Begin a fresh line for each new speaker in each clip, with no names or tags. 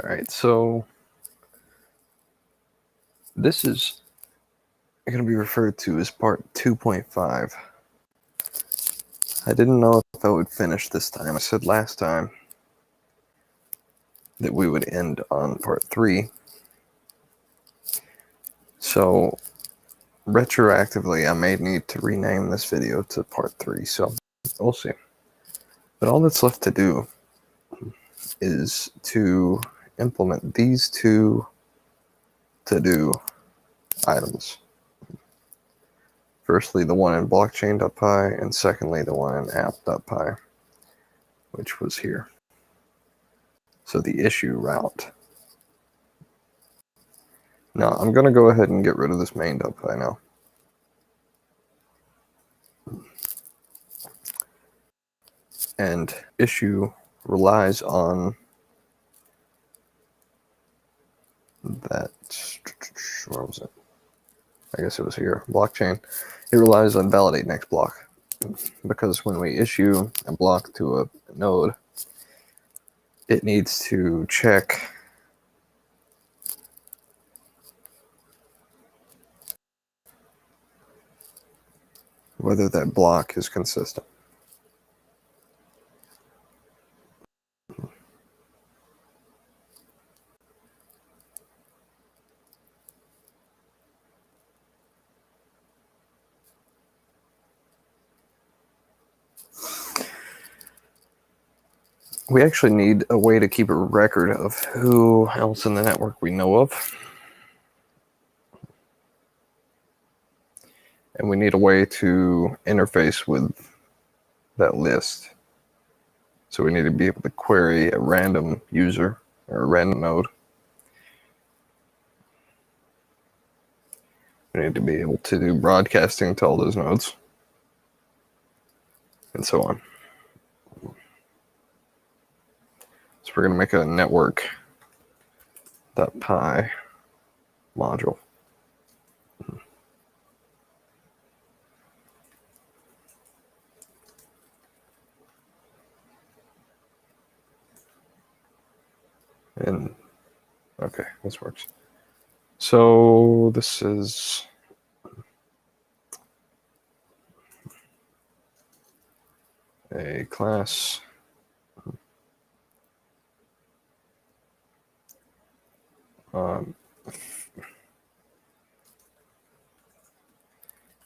All right, so this is going to be referred to as part 2.5. I didn't know if I would finish this time. I said last time that we would end on part 3. So retroactively, I may need to rename this video to part 3, so we'll see. But all that's left to do is to implement these two to-do items. Firstly, the one in blockchain.py, and secondly, the one in app.py, which was here. So the issue route. Now, I'm going to go ahead and get rid of this main.py now. And issue relies on that, where was it? I guess it was here, blockchain. It relies on validate next block, because when we issue a block to a node, it needs to check whether that block is consistent. We actually need a way to keep a record of who else in the network we know of. And we need a way to interface with that list. So we need to be able to query a random user or a random node. We need to be able to do broadcasting to all those nodes, and so on. So we're going to make a network.py module. And okay, this works. So this is a class.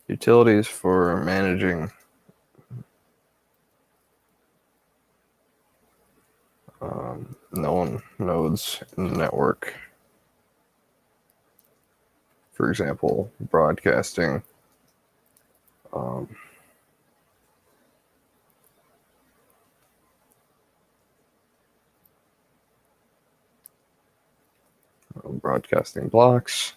Utilities for managing known nodes in the network. For example, broadcasting broadcasting blocks.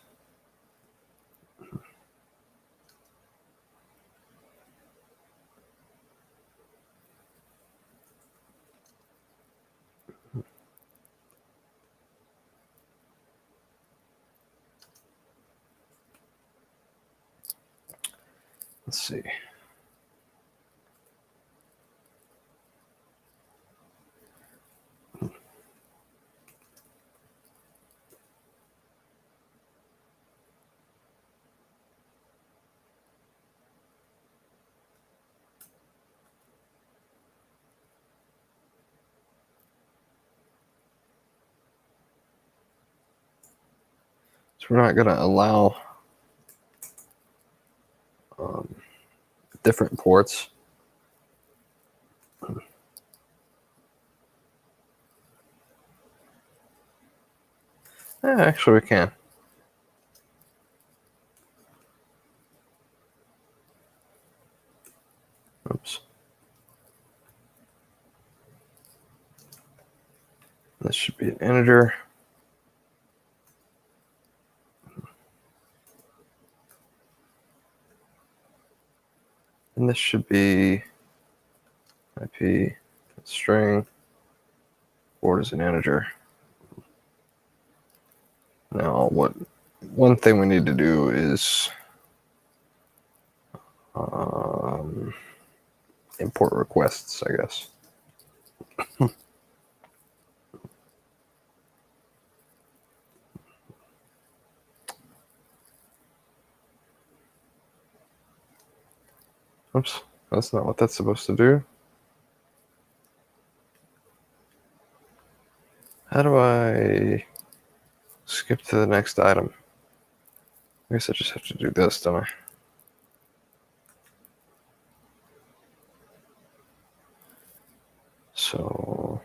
Let's see. So we're not going to allow different ports. Actually, we can. Oops. This should be an integer. And this should be IP string. Port is an integer. Now, one thing we need to do is import requests, I guess. Oops, that's not what that's supposed to do. How do I skip to the next item? I guess I just have to do this, don't I? So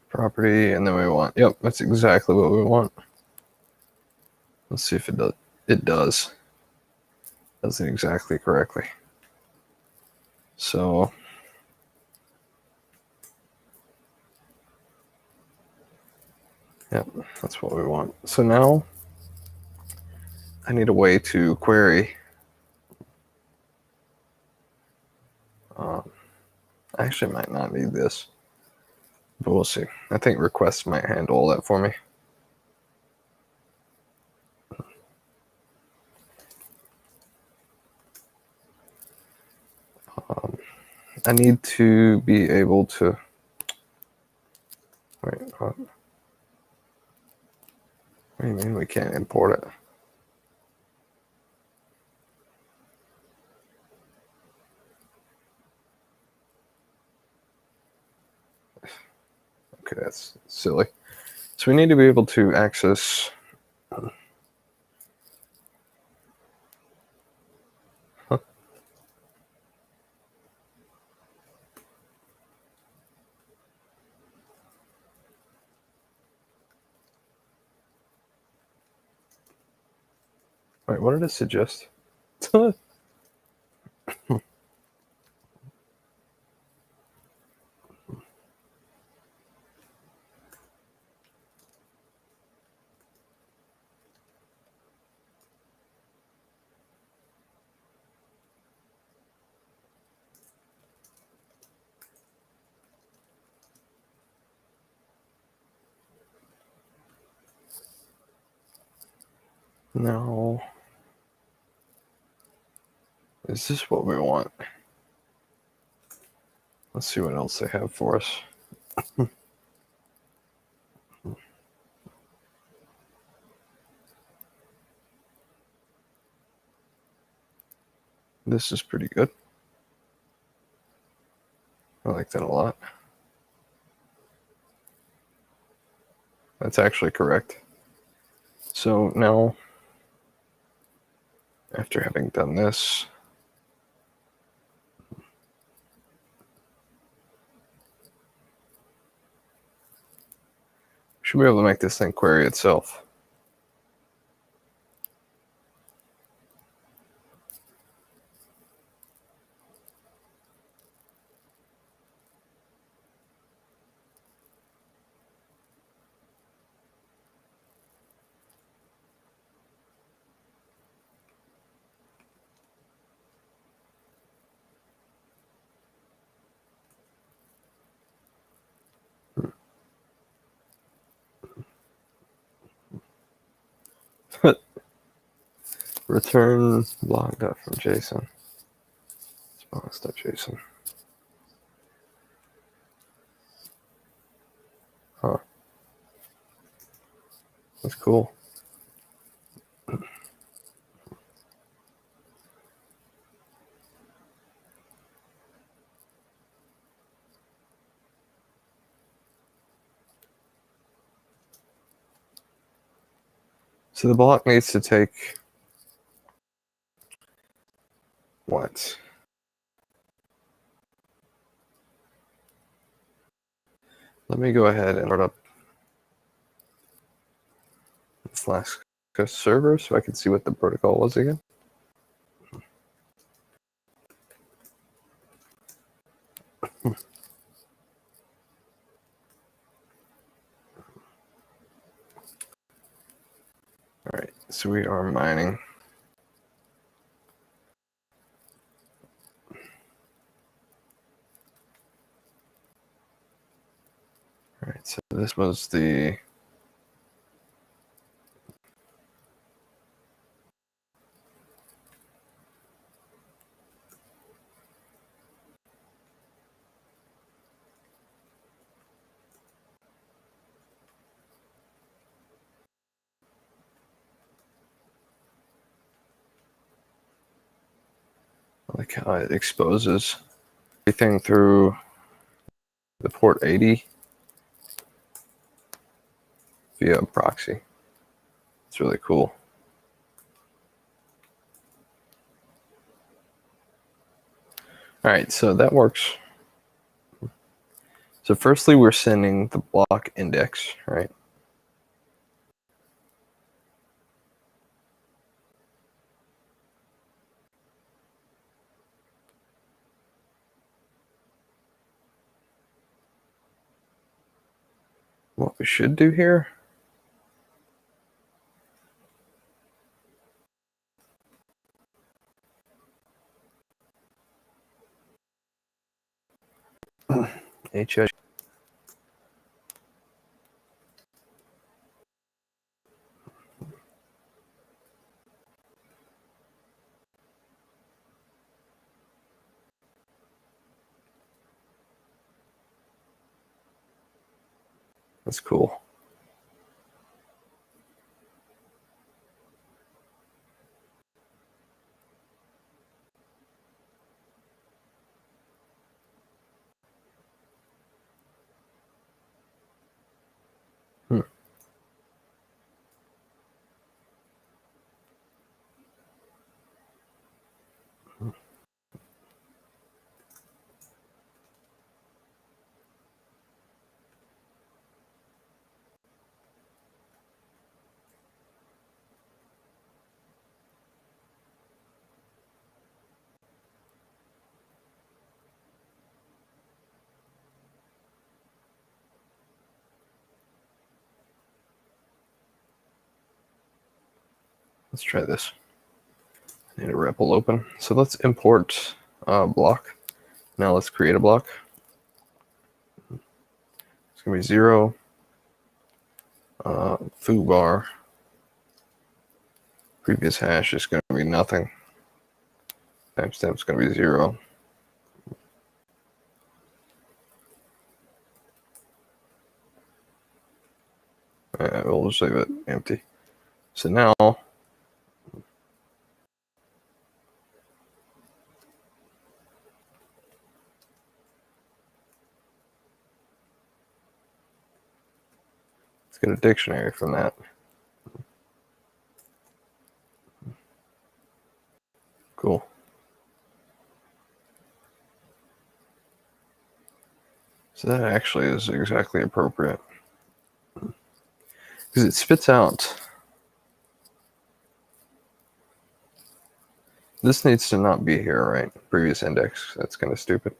property, and then we want, yep, that's exactly what we want. Let's see if it does. It does. Does it exactly correctly. So yep, that's what we want. So now I need a way to query. I actually might not need this, but we'll see. I think requests might handle all that for me. I need to be able to, wait, what do you mean we can't import it? Okay, that's silly. So we need to be able to access. Wait, what did it suggest? No. Is this what we want? Let's see what else they have for us. This is pretty good. I like that a lot. That's actually correct. So now, after having done this, should be able to make this thing query itself. Return log dot from JSON. Response.json. Huh. That's cool. So the block needs to take what? Let me go ahead and start up Flask server so I can see what the protocol was again. All right, so we are mining. All right, so this was the like how it exposes everything through the port 80 via a proxy. It's really cool. All right, so that works. So firstly, we're sending the block index, right? What we should do here HH. That's cool. Let's try this. I need a REPL open. So let's import a block. Now let's create a block. It's going to be 0, foo-bar. Previous hash is going to be nothing. Timestamp is going to be 0. We'll just leave it empty. So now let's get a dictionary from that. Cool. So that actually is exactly appropriate. Because it spits out. This needs to not be here, right? Previous index. That's kind of stupid.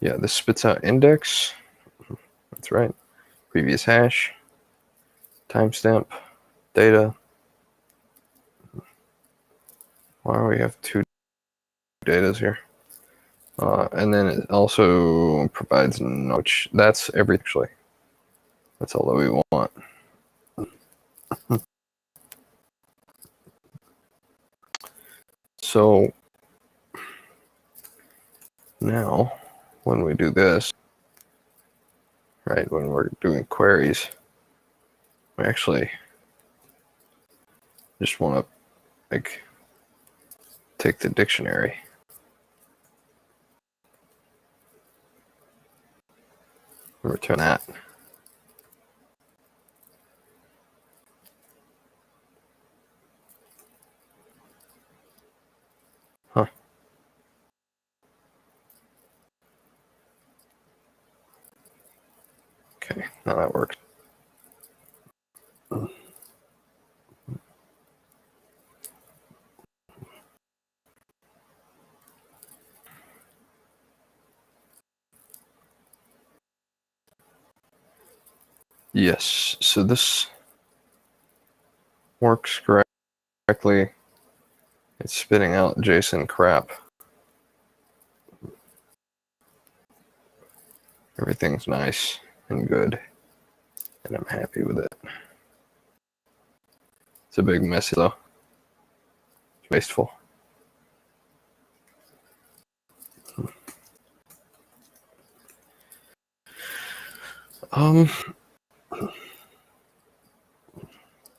Yeah, this spits out index. That's right. Previous hash. Timestamp. Data. Why do we have two datas here? And then it also provides which that's everything actually. That's all that we want. So now when we do this, right, when we're doing queries, we actually just want to like take the dictionary. And return that. Huh. Okay, now that works. Yes, so this works correctly. It's spitting out JSON crap. Everything's nice and good, and I'm happy with it. It's a big mess though. It's wasteful.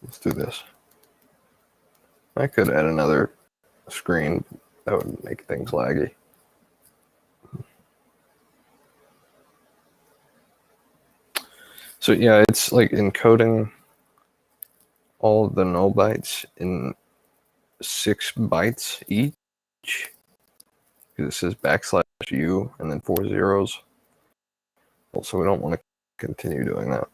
Let's do this. I could add another screen. That would make things laggy. So yeah, it's like encoding all of the null bytes in 6 bytes each. Because it says \u and then 4 zeros. Also, we don't want to continue doing that.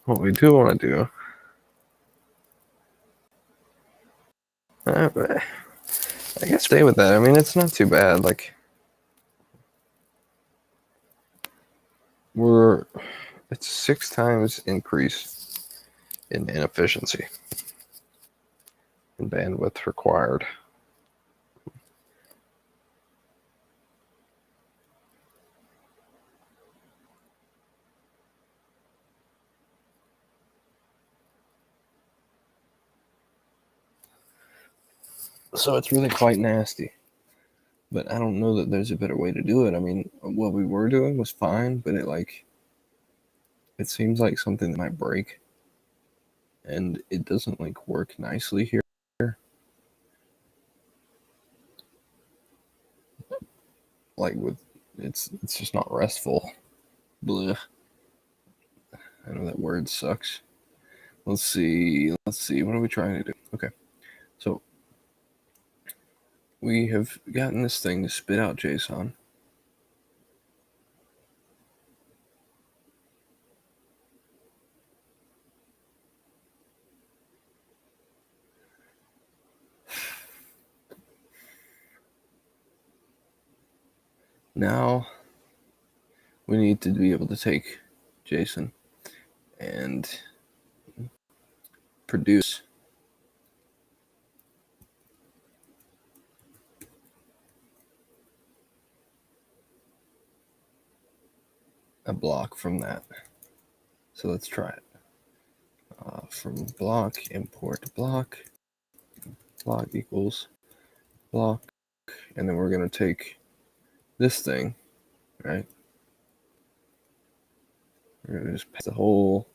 What we do want to do, I guess stay with that. I mean, it's not too bad. Like, it's 6 times increase in inefficiency and bandwidth required. So it's really quite nasty. But I don't know that there's a better way to do it. I mean, what we were doing was fine, but it seems like something that might break. And it doesn't like work nicely here. Like it's just not restful. Blech. I know that word sucks. Let's see. What are we trying to do? Okay. So we have gotten this thing to spit out JSON. Now we need to be able to take JSON and produce a block from that. So let's try it. From block, import block equals block, and then we're going to take this thing, right? We're going to just paste the whole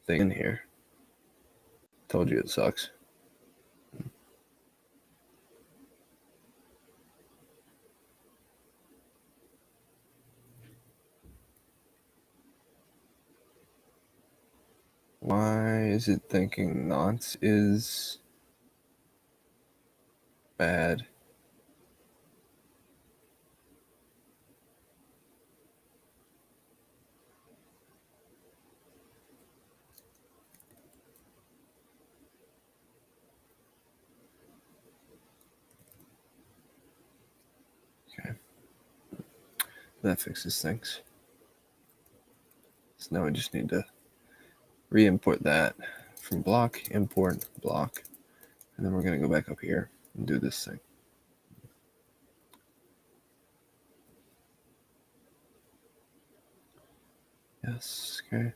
thing in here. Told you it sucks. Why is it thinking nonce is bad? Okay. That fixes things. So now we just need to re-import that from block, import block, and then we're going to go back up here and do this thing. Yes, okay.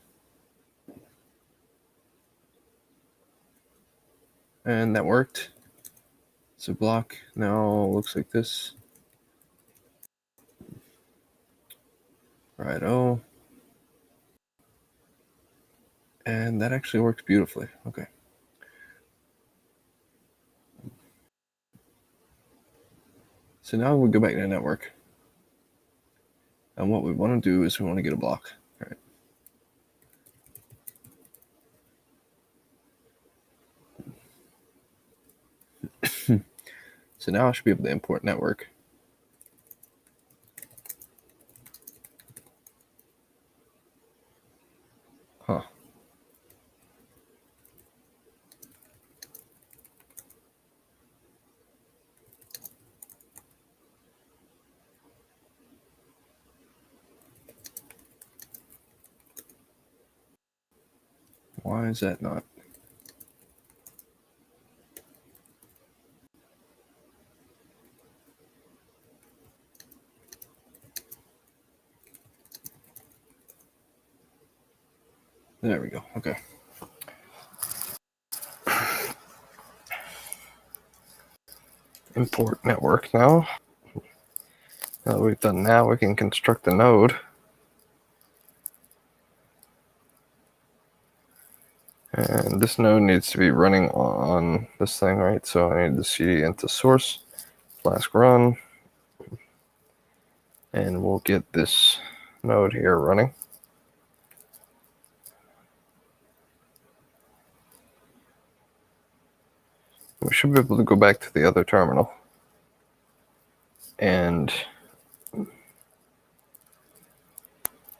And that worked. So block now looks like this. Righto. And that actually works beautifully. Okay. So now we go back to the network. And what we want to do is we want to get a block. All right. So now I should be able to import network. Huh. Why is that not? There we go. Okay. Import network now. Now that we've done that, we can construct a node. And this node needs to be running on this thing, right? So I need to cd into source, flask run, and we'll get this node here running. We should be able to go back to the other terminal and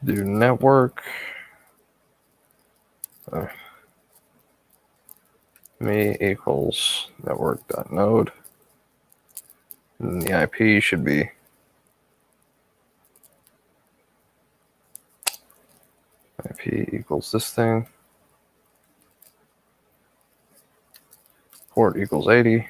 do network me equals network.node, and the IP should be IP equals this thing, port equals 80.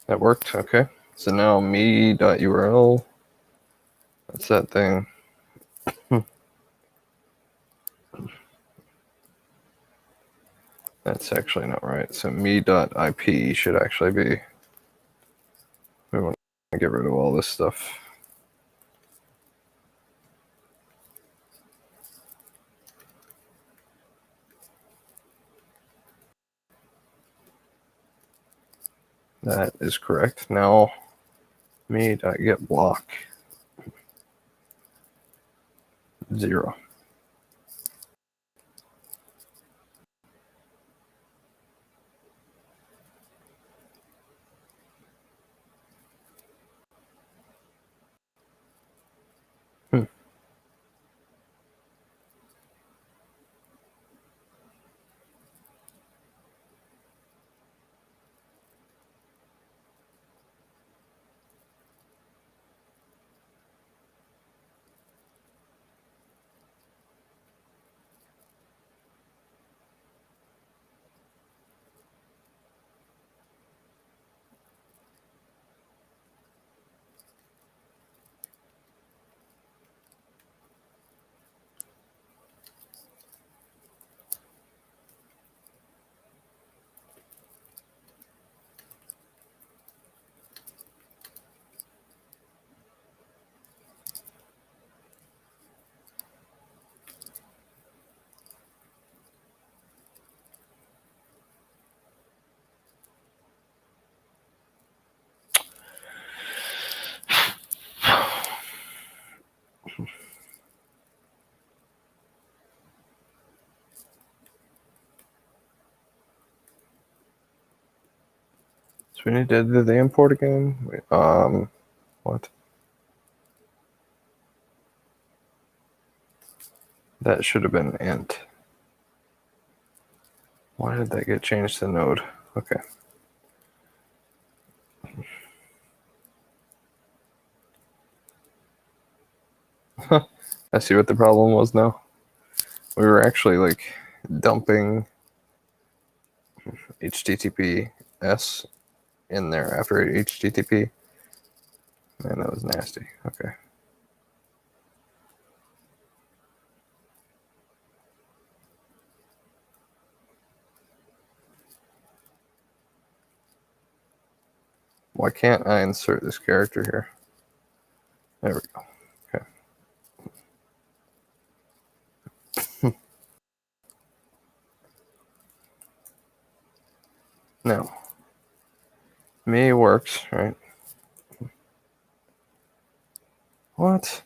That worked, okay. So now me.url, that's that thing. That's actually not right. So me.ip should actually be, we want to get rid of all this stuff. That is correct. Now me.getBlock 0. So we need to do the import again. What? That should have been int. Why did that get changed to node? Okay. I see what the problem was now. We were actually like dumping HTTPS in there after HTTP. Man, that was nasty. Okay. Why can't I insert this character here? There we go. Okay. Now, me works, right? What?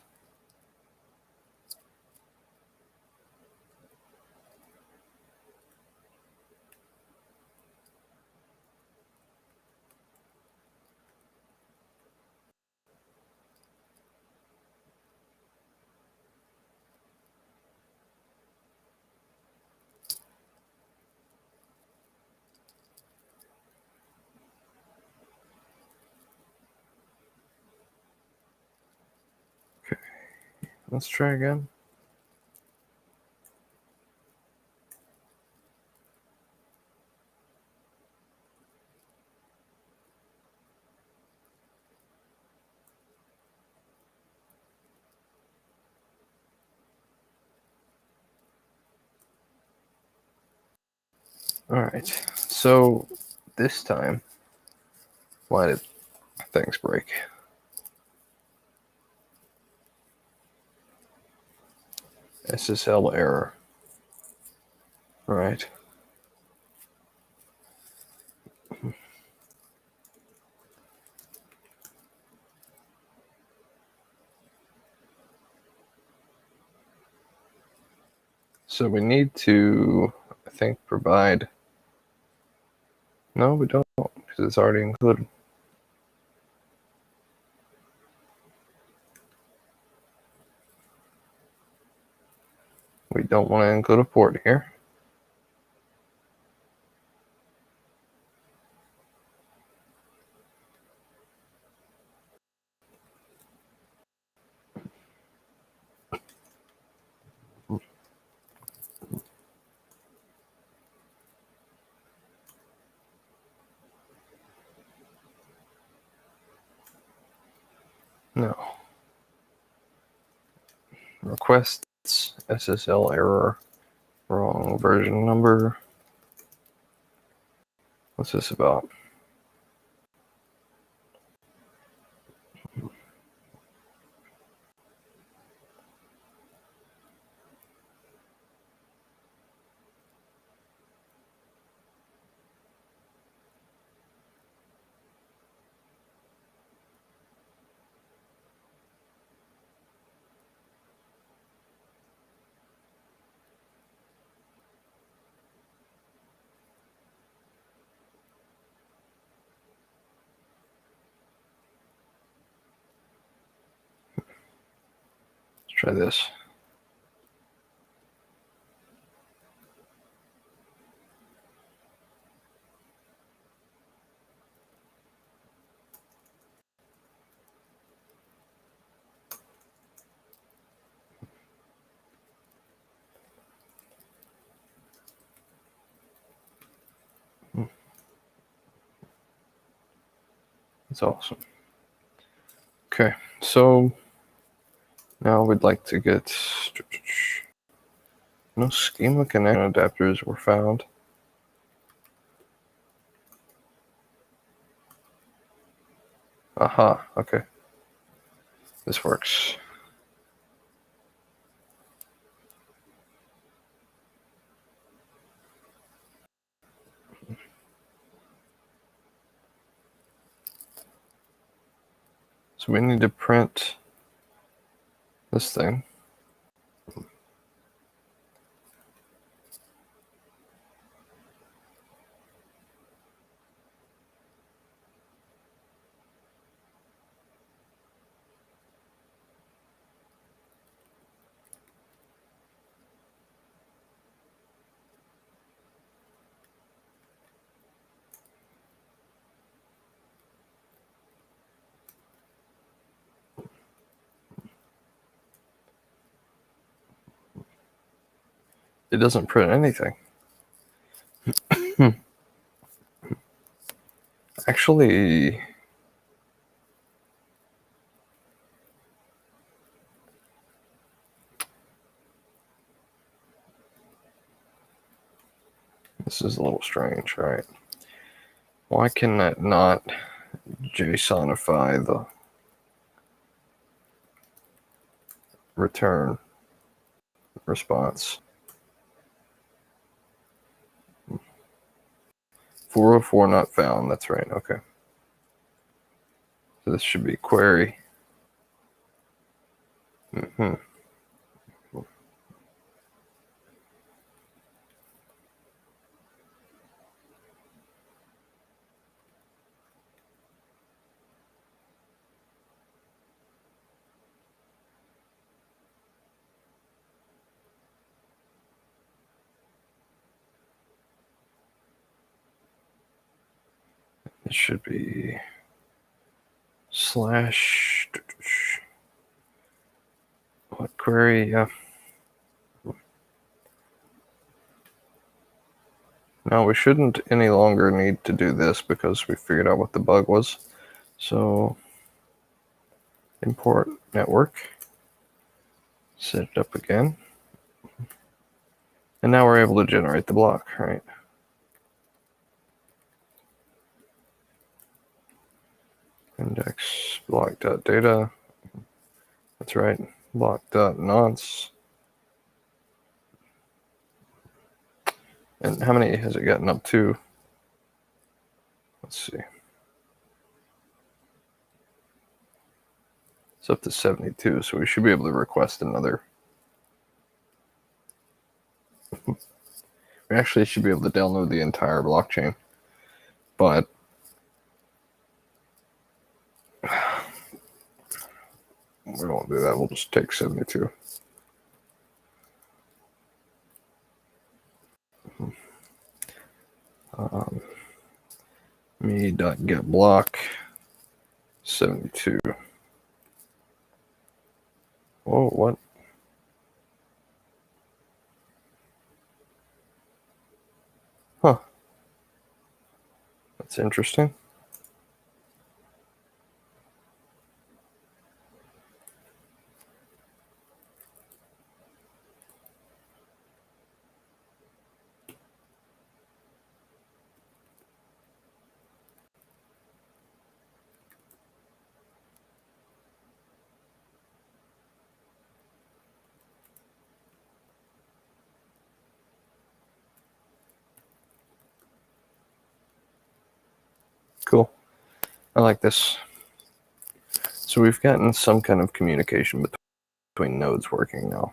Okay. Let's try again. All right. So this time Why did things break? SSL error. Right. So we need to, I think, provide. No, we don't, because it's already included. We don't want to include a port here. No. Requests, SSL error, wrong version number. What's this about? Let's try this. That's awesome. Okay, so now we'd like to get no schema connection adapters were found. Aha, okay. This works. So we need to print this thing. It doesn't print anything. Actually, this is a little strange, right? Why can that not JSONify the return response? 404 not found, that's right, okay. So this should be query. Mm-hmm. It should be slash what query? Yeah. Now we shouldn't any longer need to do this because we figured out what the bug was. So import network, set it up again. And now we're able to generate the block, right? index block.data. That's right, block.nonce. And how many has it gotten up to? Let's see. It's up to 72, so we should be able to request another. We actually should be able to download the entire blockchain, but we won't do that. We'll just take 72. Me.getBlock 72. Whoa, what? Huh. That's interesting. Cool. I like this. So we've gotten some kind of communication between nodes working now.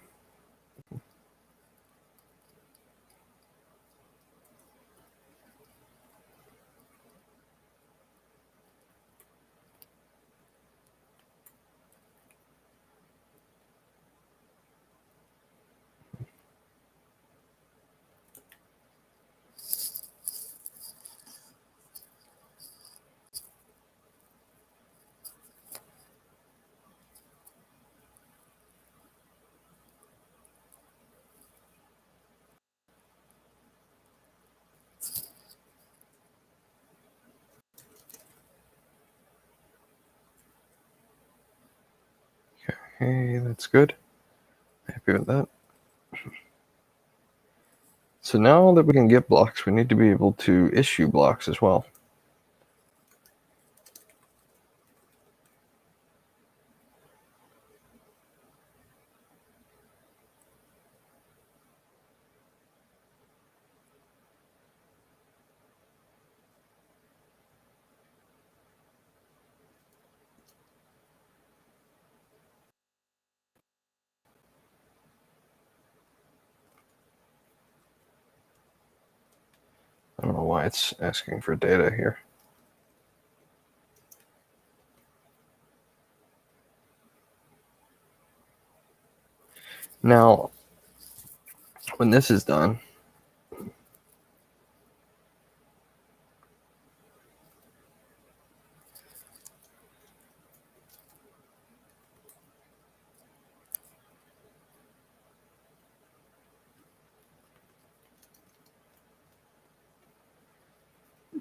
Okay, that's good. Happy with that. So now that we can get blocks, we need to be able to issue blocks as well. I don't know why it's asking for data here. Now, when this is done,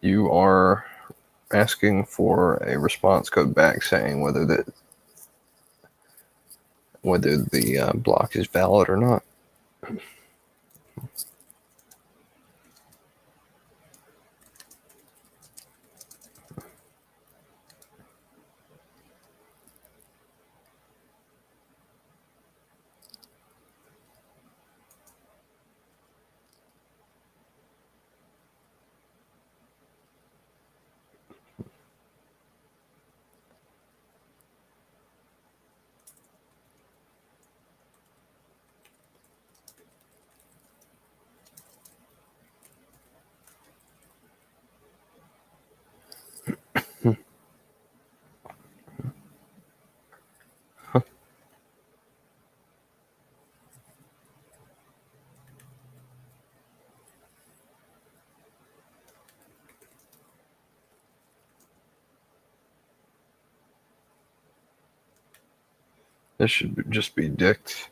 you are asking for a response code back saying whether the block is valid or not. This should just be dict.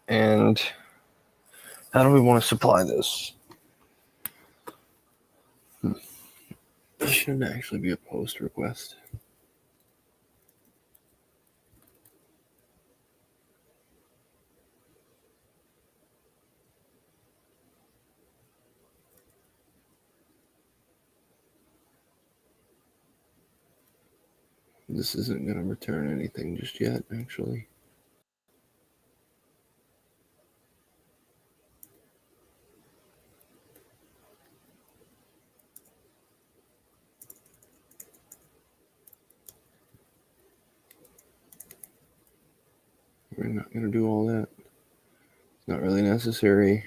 And How do we want to supply this? This should actually be a post request. This isn't going to return anything just yet, actually. We're not going to do all that. It's not really necessary.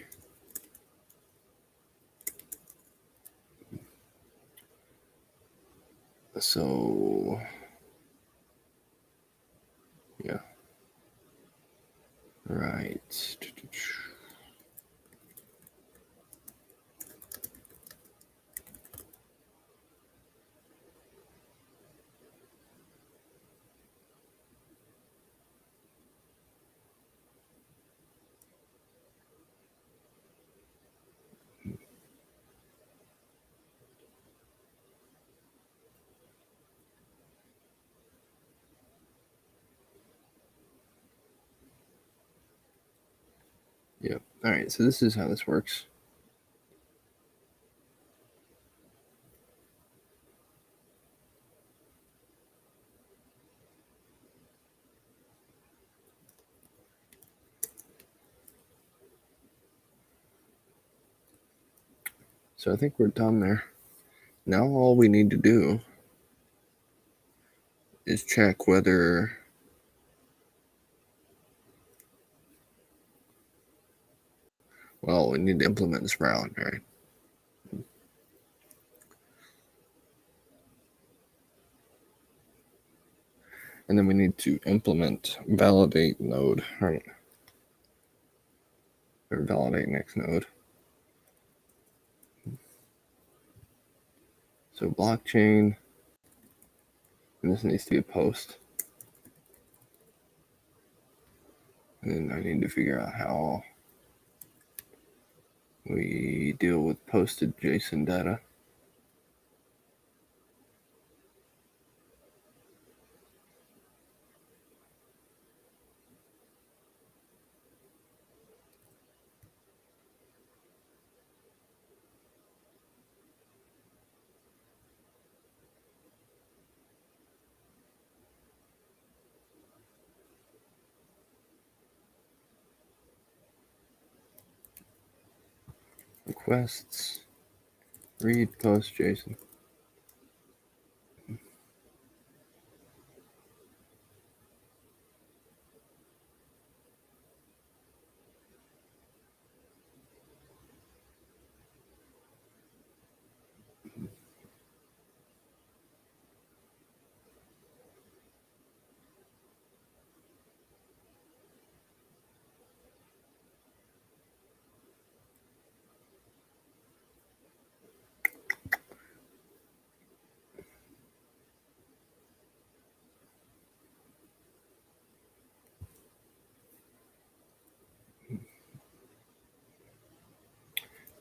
So, yeah. Right. Yep. All right, so this is how this works. So I think we're done there. Now all we need to do is check whether we need to implement this route, right? And then we need to implement validate node, right? Or validate next node. So blockchain, and this needs to be a post. And then I need to figure out how we deal with posted JSON data. Requests, read post JSON.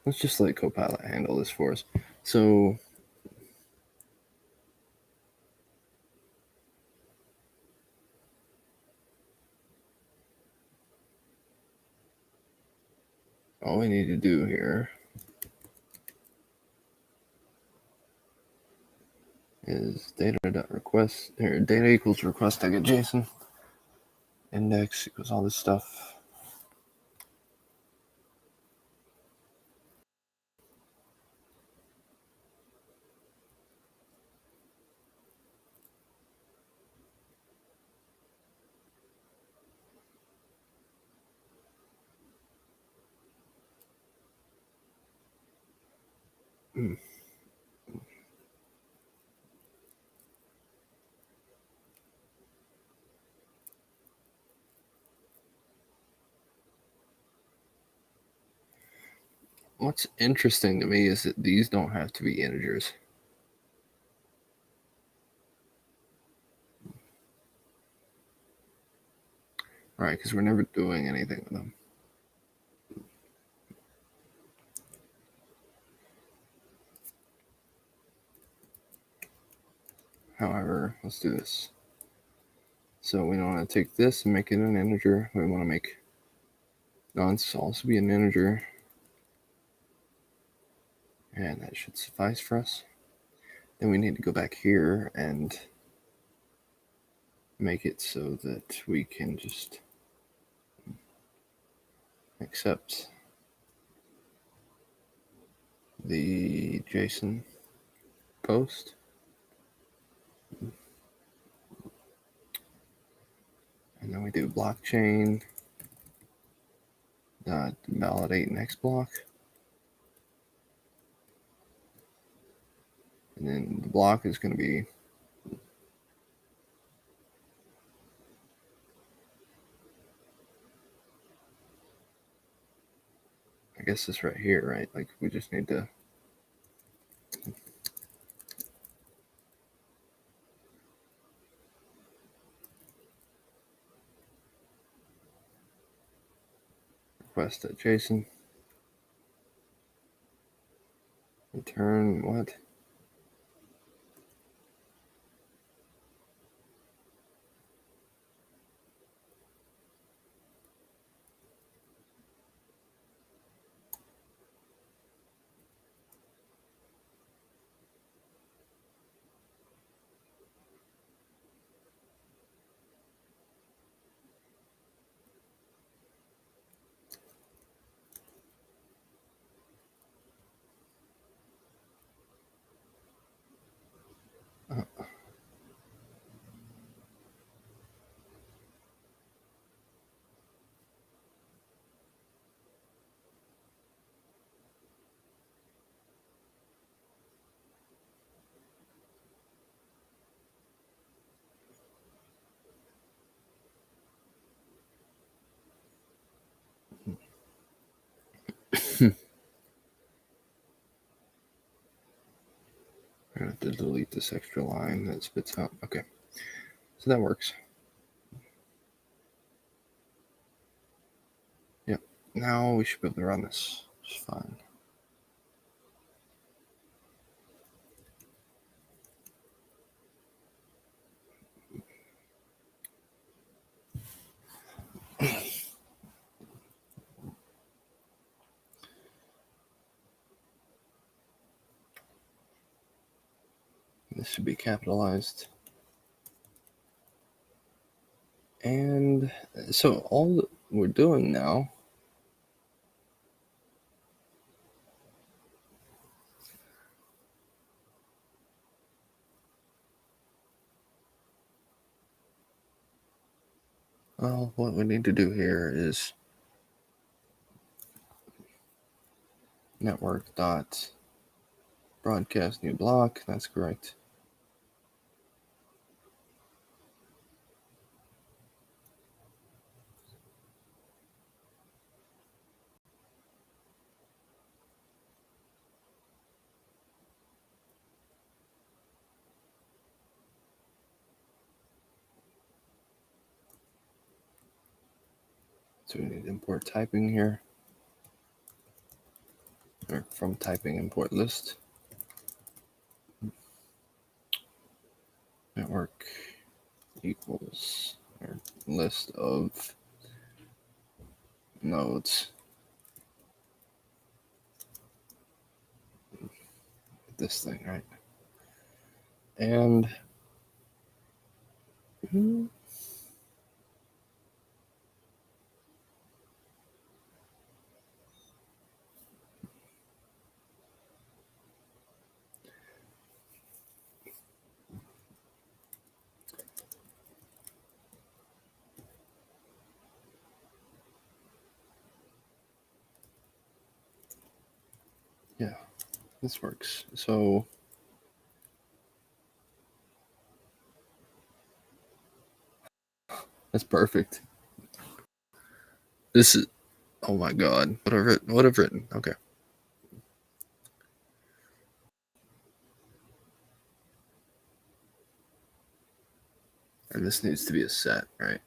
Let's just let Copilot handle this for us. So all we need to do here is data.request, or data equals request to get JSON. Index equals all this stuff. What's interesting to me is that these don't have to be integers. Right, because we're never doing anything with them. However, let's do this. So we don't want to take this and make it an integer. We want to make nonce also be an integer. And that should suffice for us. Then we need to go back here and make it so that we can just accept the JSON post. And then we do blockchain validate next block. And then the block is going to be I guess this right here, right? Like we just need to request a JSON. Return what? I have to delete this extra line that spits out. Okay, so that works. Yep, now we should be able to run this. It's fine. This should be capitalized. And so all we're doing now well, what we need to do here is network dot broadcast new block. That's correct. So we need to import typing here, or from typing import list. Network equals or list of nodes. This thing, right? And yeah, this works. So that's perfect. This is, oh my God, what I've written. Okay. And this needs to be a set, right?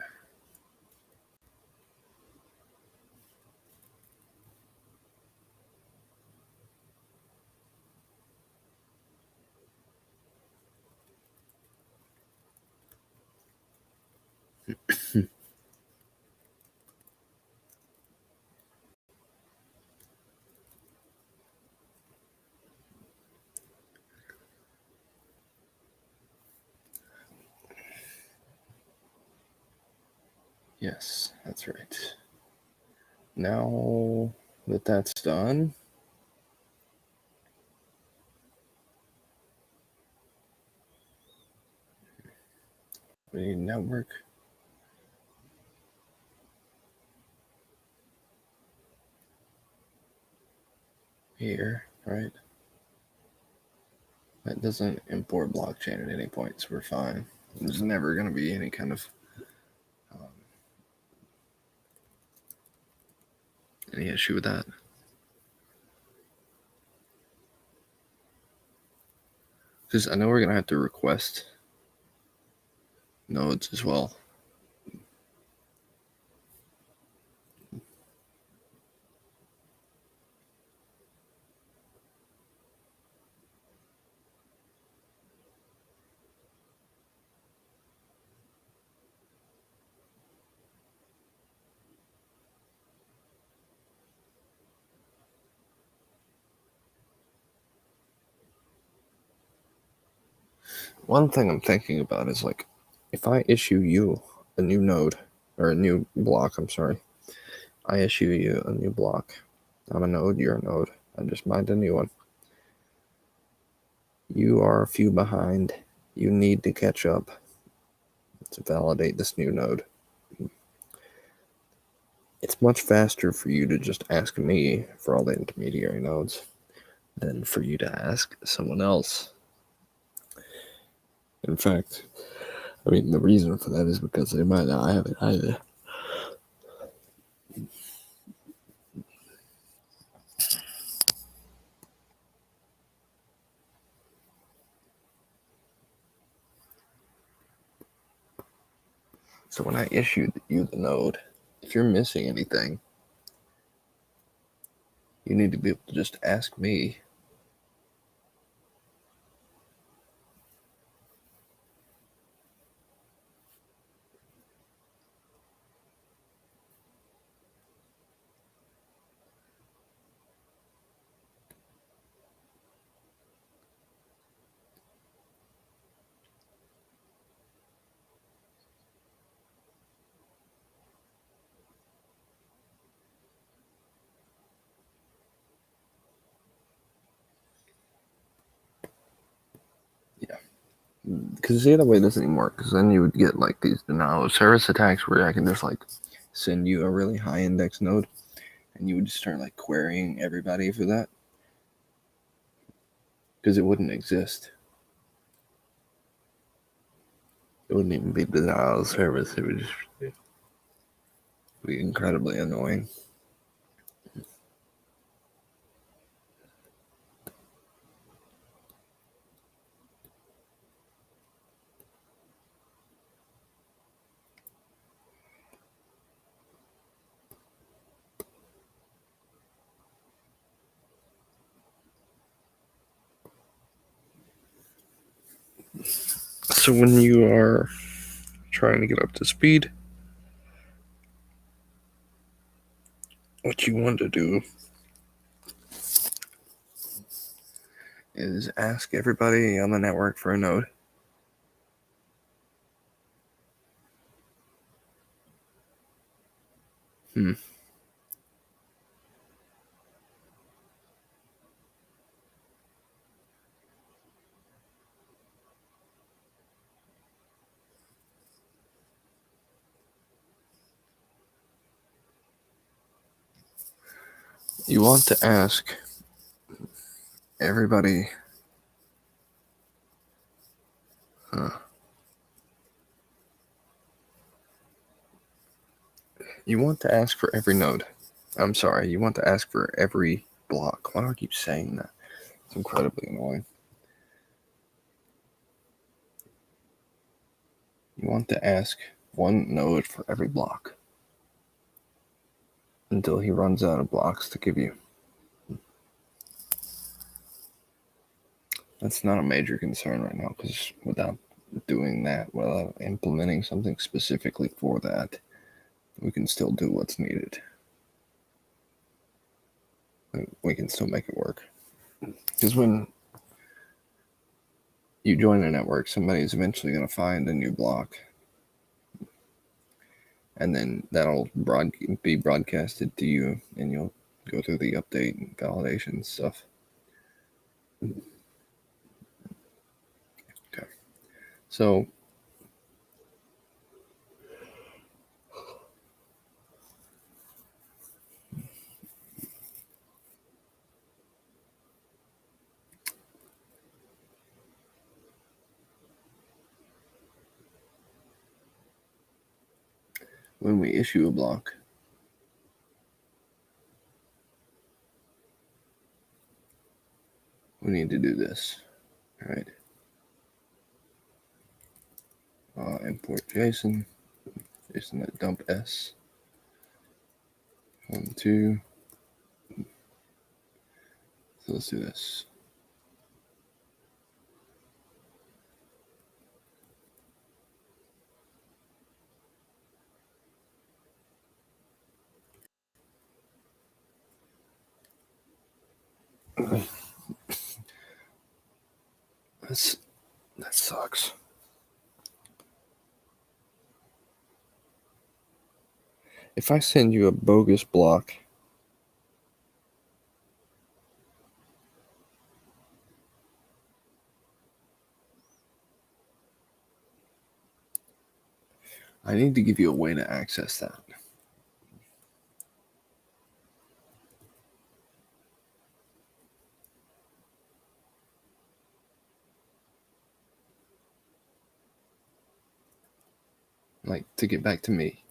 Yes, that's right. Now that that's done, we need network. Here, right? That doesn't import blockchain at any point, so we're fine. There's never going to be any kind of any issue with that. Because I know we're going to have to request nodes as well. One thing I'm thinking about is like, if I issue you a new node, or a new block, I'm sorry. I issue you a new block. I'm a node, you're a node. I just mined a new one. You are a few behind. You need to catch up to validate this new node. It's much faster for you to just ask me for all the intermediary nodes than for you to ask someone else. In fact, I mean, the reason for that is because they might not have it either. So when I issued you the node, if you're missing anything, you need to be able to just ask me. Yeah. Because the other way doesn't even work, because then you would get like these denial of service attacks where I can just like send you a really high index node and you would just start like querying everybody for that. Because it wouldn't exist. It wouldn't even be denial of service. It would just be incredibly annoying. So when you are trying to get up to speed, what you want to do is ask everybody on the network for a node. You want to ask everybody. You want to ask for every node. I'm sorry, you want to ask for every block. Why do I keep saying that? It's incredibly annoying. You want to ask one node for every block until he runs out of blocks to give you. That's not a major concern right now, because without doing that, without implementing something specifically for that, we can still do what's needed. We can still make it work. Because when you join a network, somebody's eventually going to find a new block. and then that'll be broadcasted to you, and you'll go through the update and validation stuff. Okay, so when we issue a block, we need to do this, right? Import JSON, dump S, 1, 2. So let's do this. That sucks. If I send you a bogus block, I need to give you a way to access that. Like, to get back to me.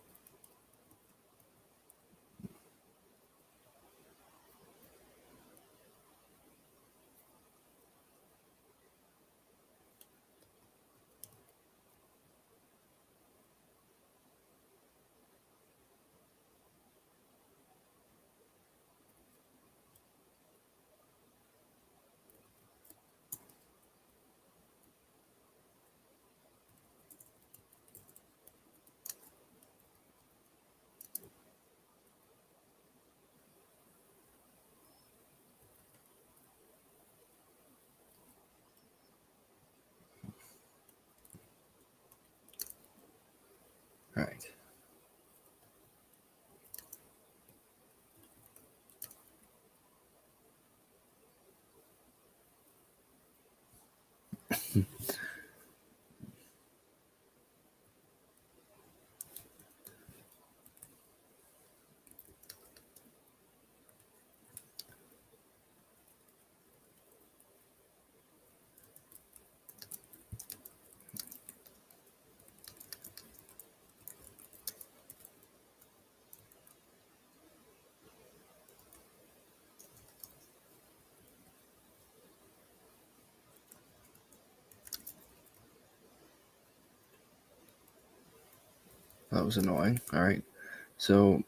All right. That was annoying. All right. So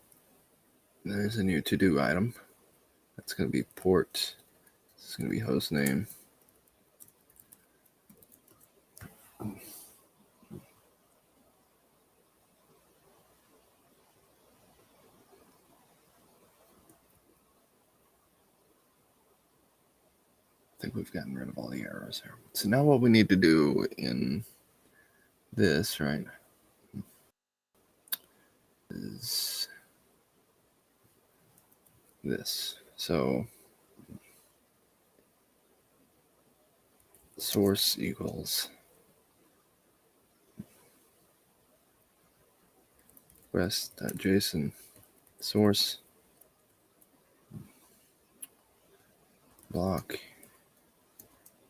there's a new to-do item. That's going to be port. It's going to be host name. I think we've gotten rid of all the errors here. So now what we need to do in this, right, is this. So source equals request.json source block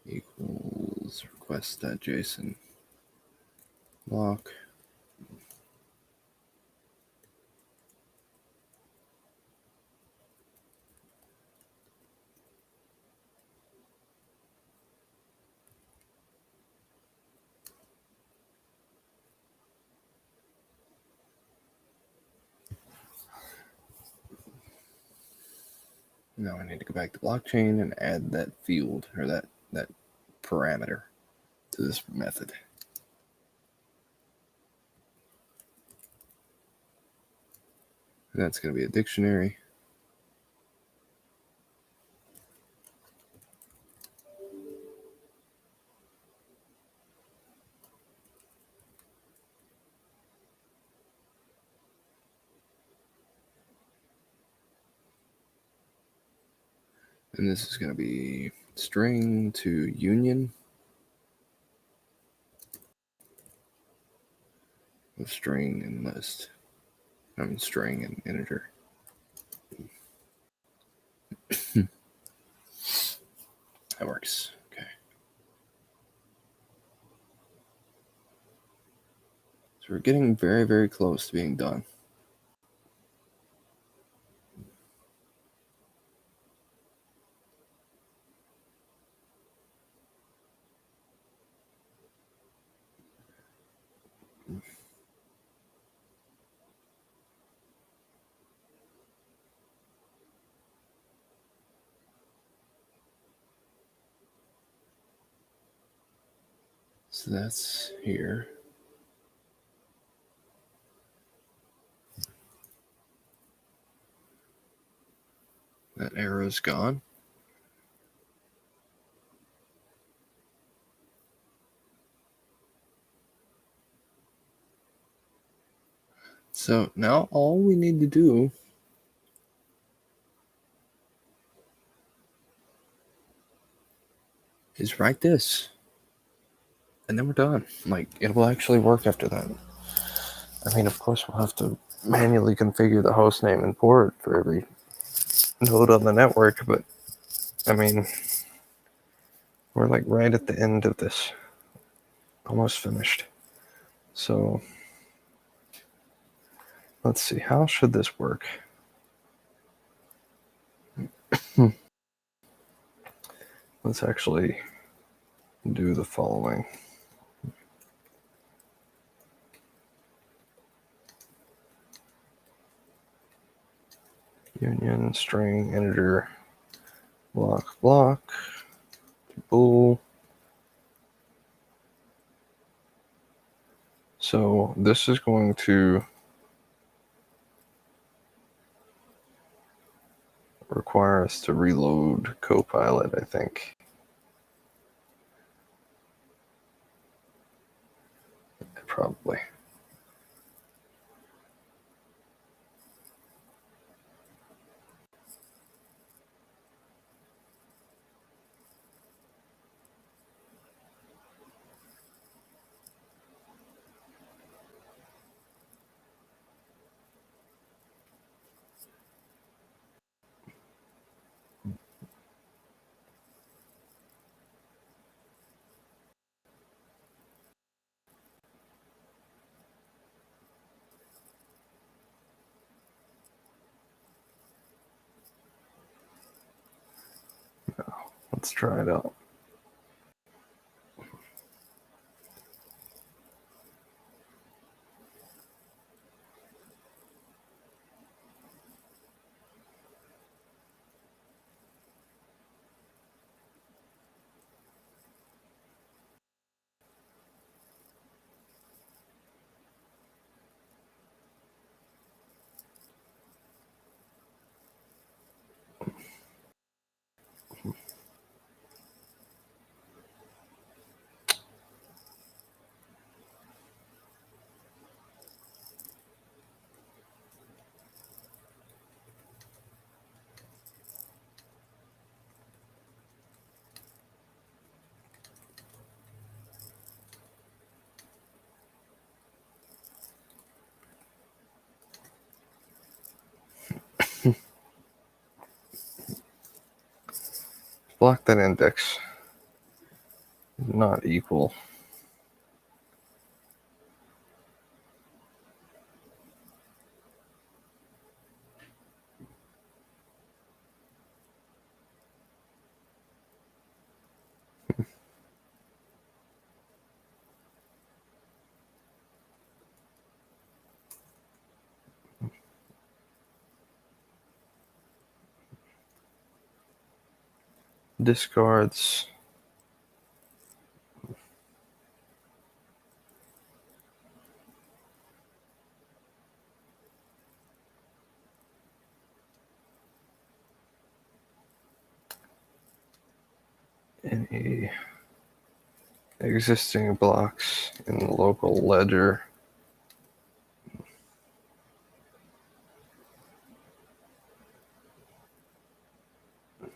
equals request.json block. Now I need to go back to blockchain and add that field or that parameter to this method. And that's going to be a dictionary. And this is going to be string to union of string and list. I mean string and integer. That works. Okay. So we're getting very, very close to being done. So that's here. That arrow's gone. So now all we need to do is write this. And then we're done. Like, it will actually work after that. I mean, of course, we'll have to manually configure the host name and port for every node on the network, but I mean, we're like right at the end of this. Almost finished. So let's see, how should this work? Let's actually do the following. Union string integer block bool. So this is going to require us to reload Copilot, I think. Probably. Let's try it out. Block that index not equal. Discards any existing blocks in the local ledger.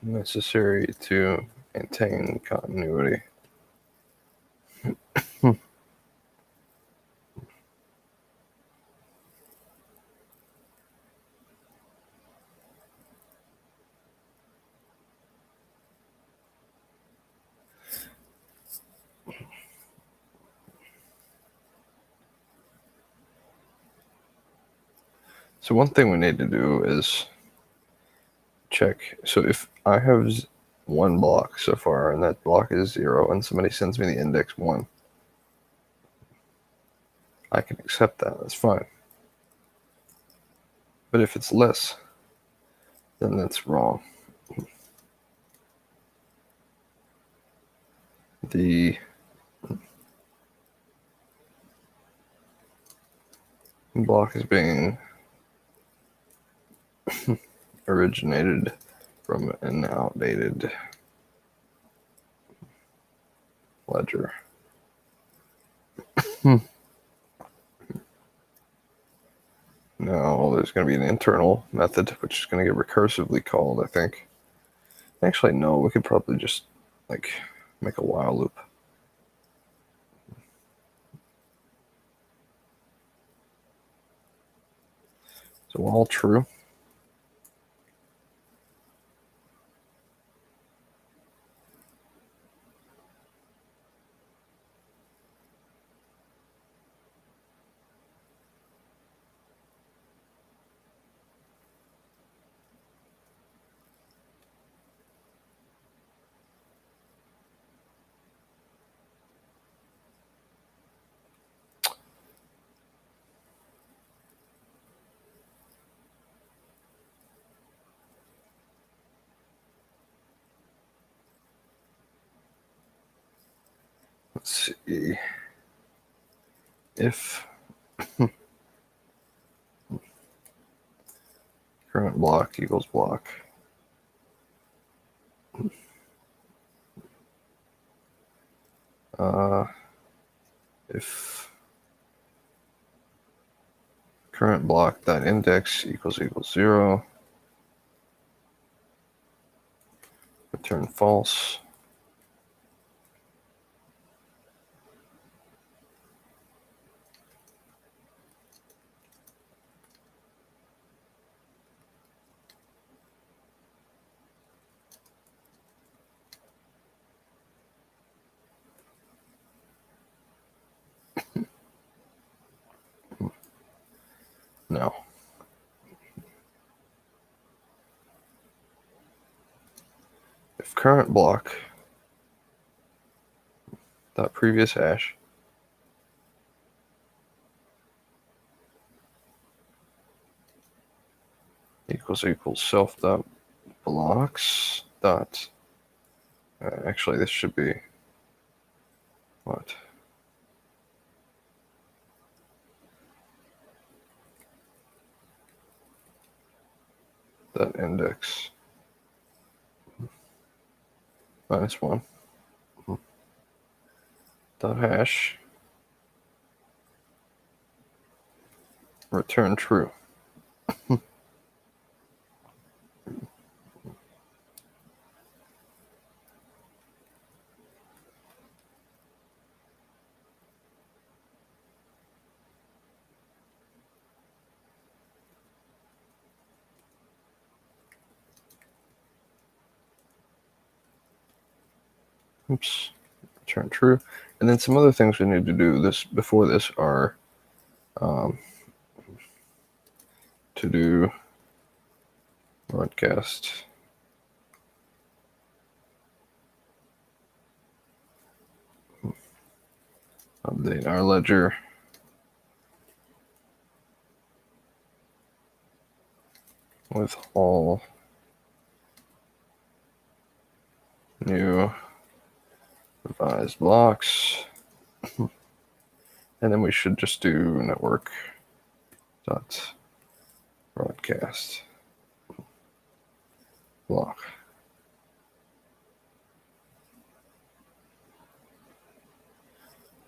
necessary to maintain continuity. So one thing we need to do is check. So if I have one block so far and that block is 0 and somebody sends me the index 1, I can accept that. That's fine. But if it's less, then that's wrong. The block is being originated from an outdated ledger. Now there's going to be an internal method which is going to get recursively called, I think. Actually, no, we could probably just like make a while loop. So while true, let's see, if current block equals block, if current block dot index equals 0, return false. No. If current block dot previous hash equals self dot blocks dot, actually this should be what? That index -1 dot hash return true. Oops, return true. And then some other things we need to do before this are to do broadcast update our ledger with all new revised blocks. And then we should just do network dot broadcast block.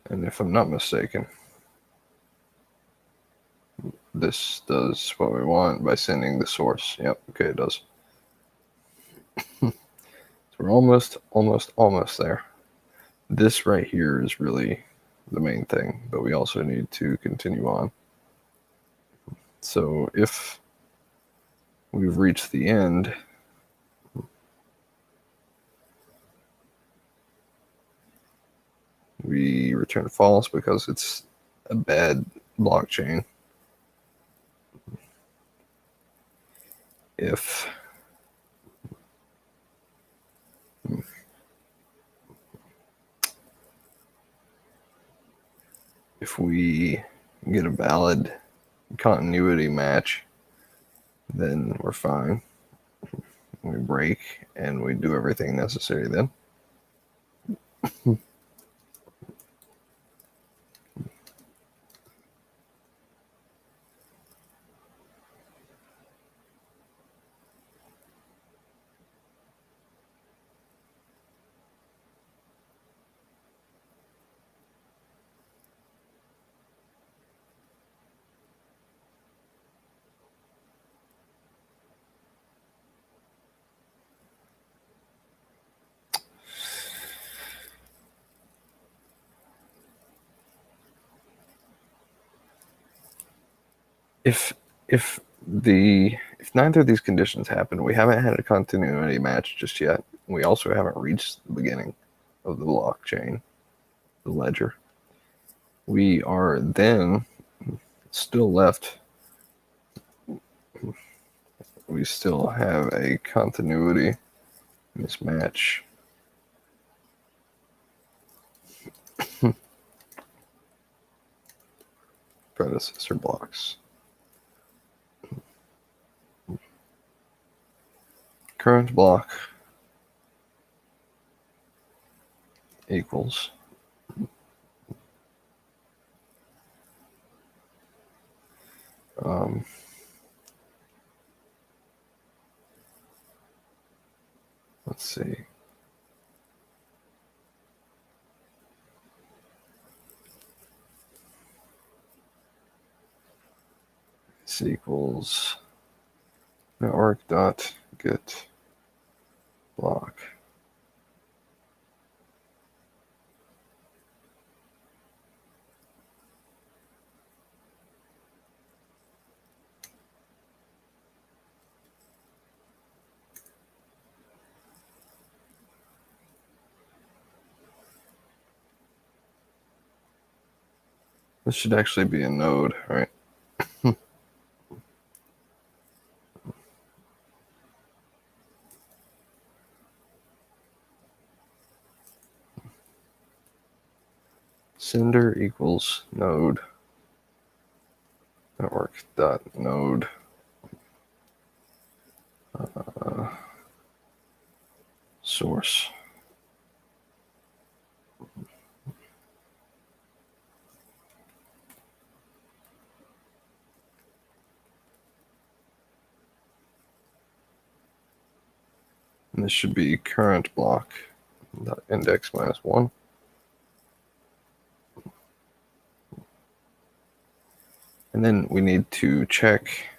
And if I'm not mistaken, this does what we want by sending the source. Yep, okay, it does. we're almost there. This right here is really the main thing, but we also need to continue on. So if we've reached the end, we return false because it's a bad blockchain. If we get a valid continuity match, then we're fine. We break and we do everything necessary then. If neither of these conditions happen, we haven't had a continuity match just yet. We also haven't reached the beginning of the blockchain, the ledger. We are then still left. We still have a continuity mismatch. Predecessor blocks. Current block equals let's see. This equals network.get block. This should actually be a node, right? Sender equals node network.node source. And this should be current block index -1. And then we need to check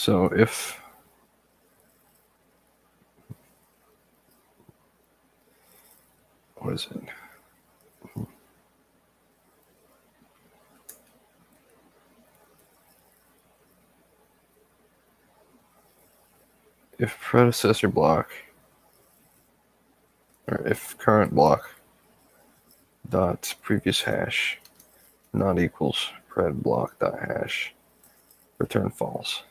so if what is it? If predecessor block, or if current block dot previous hash not equals pred block dot hash, return false.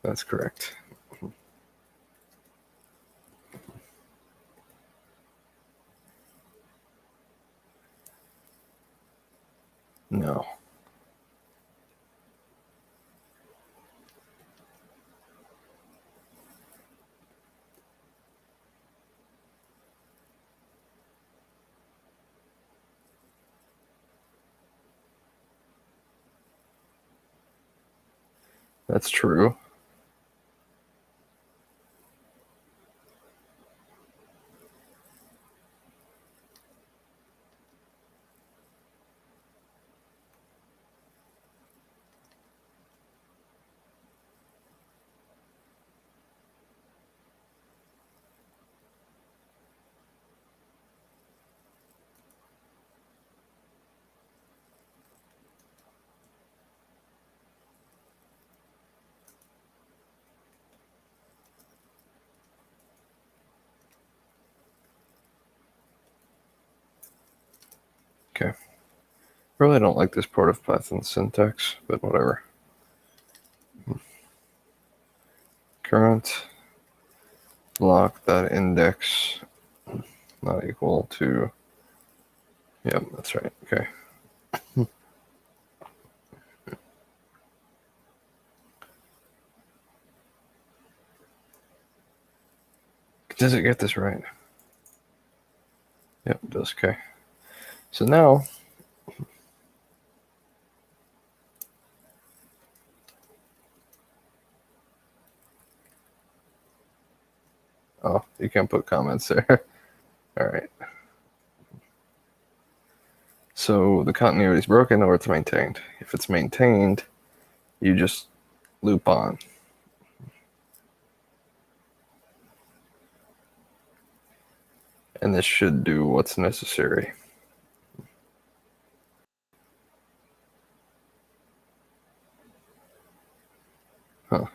That's correct. No. That's true. Okay. Really don't like this part of Python syntax, but whatever. Current block.index not equal to, yep, that's right, okay. Does it get this right? Yep, it does, okay. So now, oh, you can't put comments there. All right. So the continuity is broken or it's maintained. If it's maintained, you just loop on. And this should do what's necessary. Huh.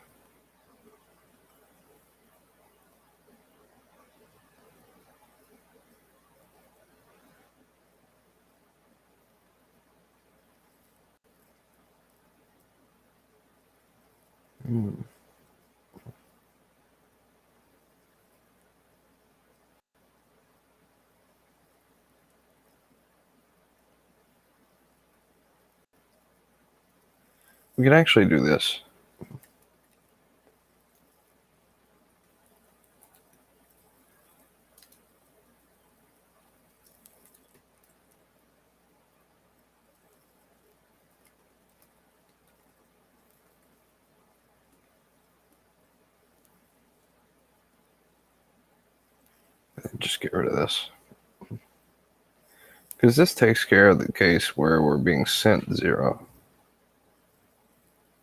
We can actually do this. Just get rid of this. Because this takes care of the case where we're being sent 0.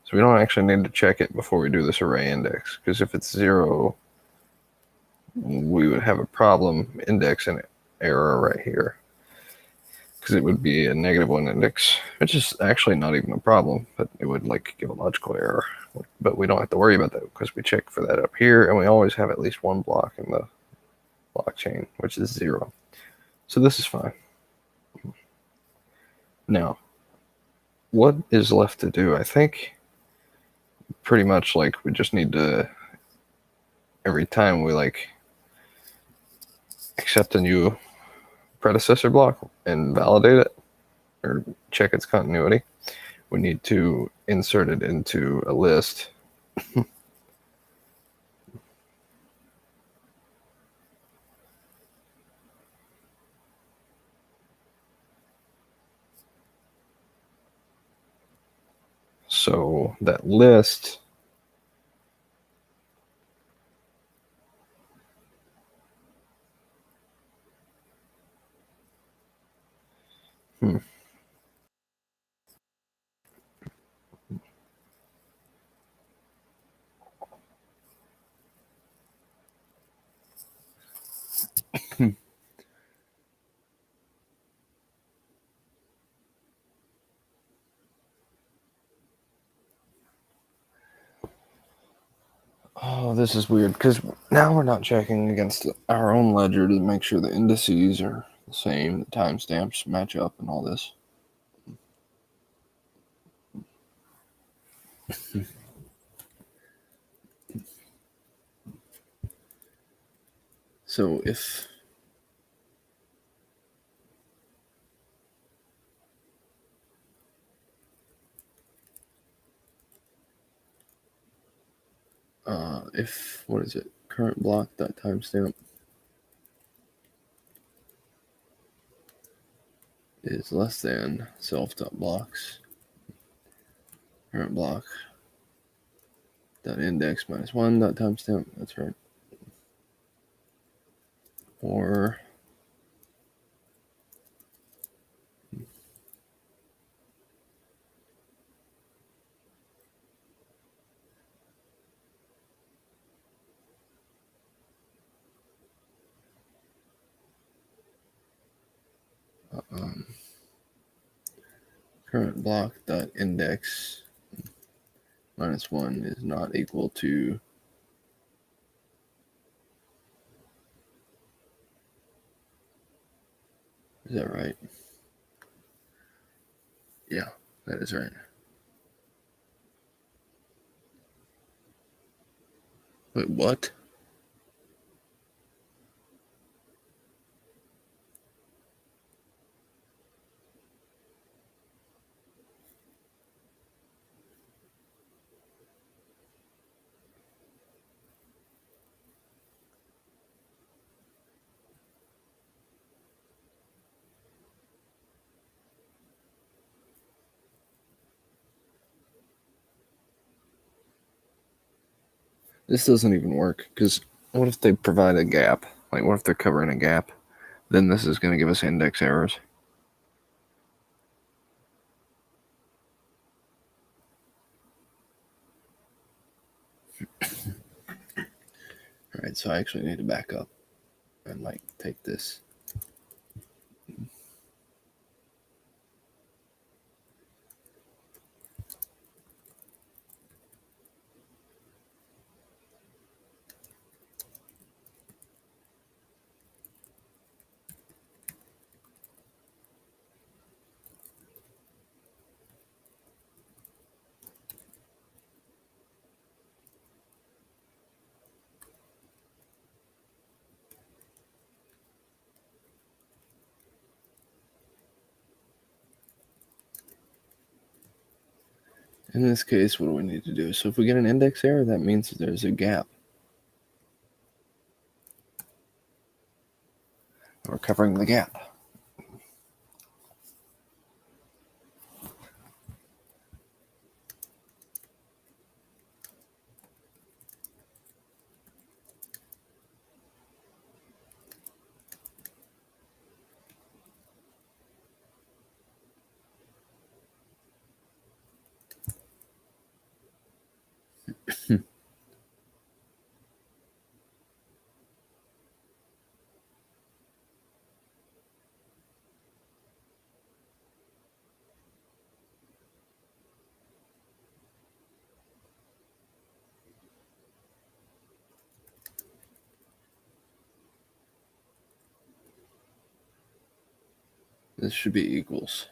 So we don't actually need to check it before we do this array index. Because if it's 0, we would have a problem indexing error right here. Because it would be a -1 index, which is actually not even a problem, but it would like give a logical error. But we don't have to worry about that because we check for that up here, and we always have at least one block in the blockchain, which is 0. So this is fine. Now, what is left to do? I think pretty much like we just need to, every time we like accept a new predecessor block and validate it or check its continuity, we need to insert it into a list. So that list Oh, this is weird because now we're not checking against our own ledger to make sure the indices are the same, the timestamps match up, and all this. So if if, what is it, current block dot timestamp is less than self dot blocks current block dot index minus 1 dot timestamp, that's right, or current block dot index minus 1 is not equal to is that right? Yeah, that is right. Wait, what? This doesn't even work, because what if they provide a gap? Like, what if they're covering a gap? Then this is going to give us index errors. Alright, so I actually need to back up and, like, take this. In this case, what do we need to do? So if we get an index error, that means there's a gap. We're covering the gap. This should be equals.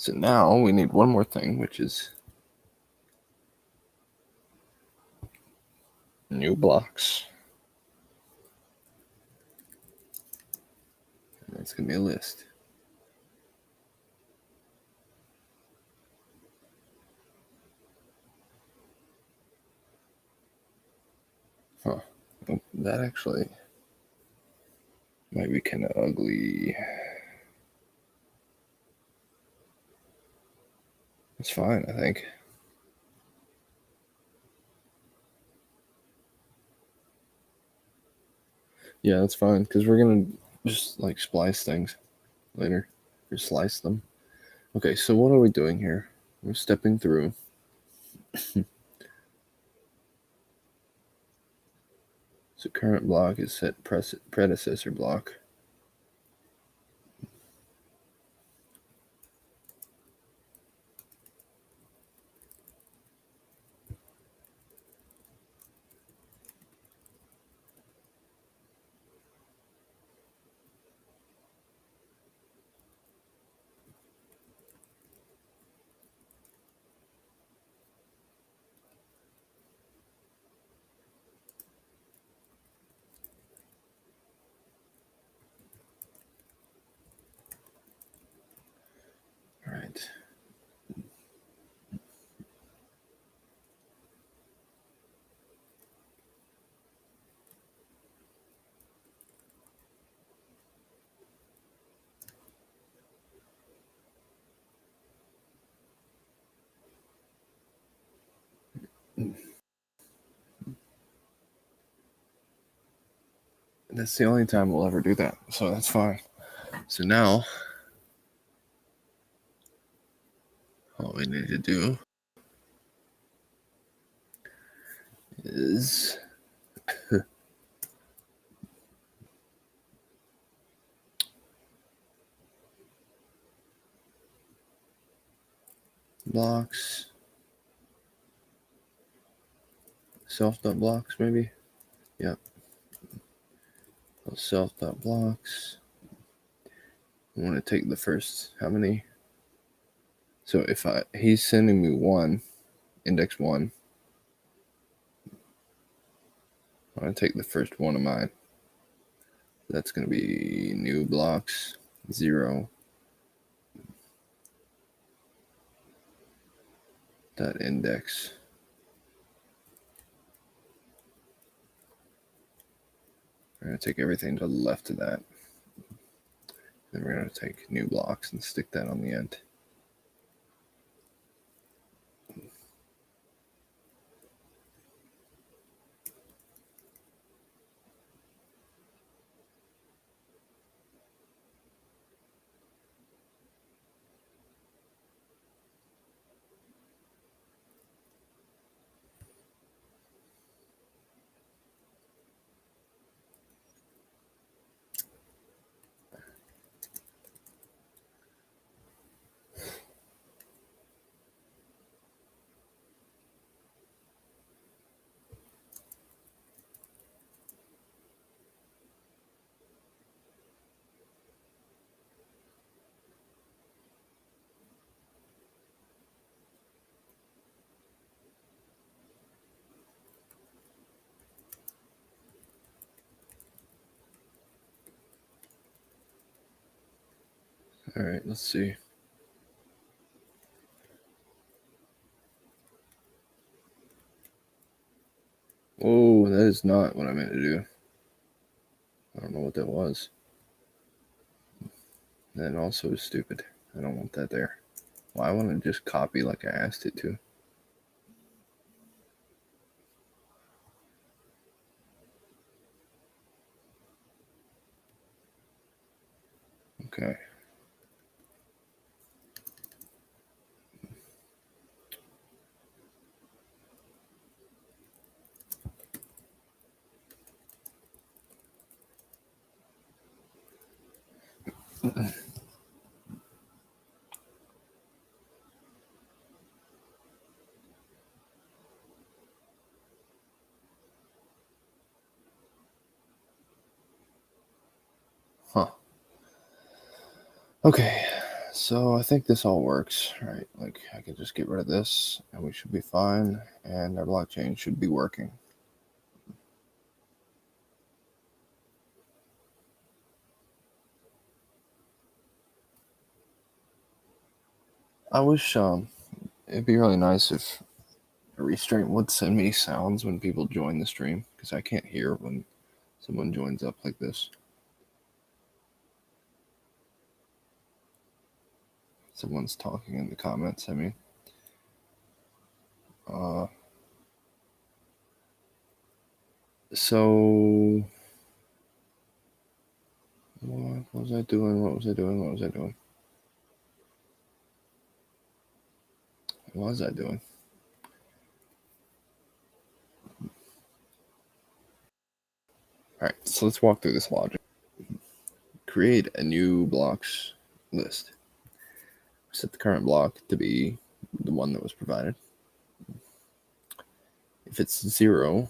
So now we need one more thing, which is new blocks. And it's going to be a list. Huh. Oh, that actually might be kind of ugly. It's fine, I think. Yeah, that's fine, because we're going to just, like, splice things later. Or slice them. Okay, so what are we doing here? We're stepping through. So current block is set predecessor block. That's the only time we'll ever do that, so that's fine. So now, all we need to do is blocks, self.blocks maybe. Yep. Self.blocks. I want to take the first, how many? So if he's sending me one, index 1, I want to take the first one of mine. That's going to be new blocks 0 dot index. We're going to take everything to the left of that. Then we're going to take new blocks and stick that on the end. All right, let's see. Oh, that is not what I meant to do. I don't know what that was. That also is stupid. I don't want that there. Well, I want to just copy like I asked it to. Okay. Huh. Okay, so I think this all works, right? Like I can just get rid of this and we should be fine and our blockchain should be working. I wish it'd be really nice if Restream would send me sounds when people join the stream because I can't hear when someone joins up like this. Someone's talking in the comments, I mean. So what was I doing? What was I doing? What was I doing? What was I doing? All right, so let's walk through this logic. Create a new blocks list. Set the current block to be the one that was provided. If it's 0,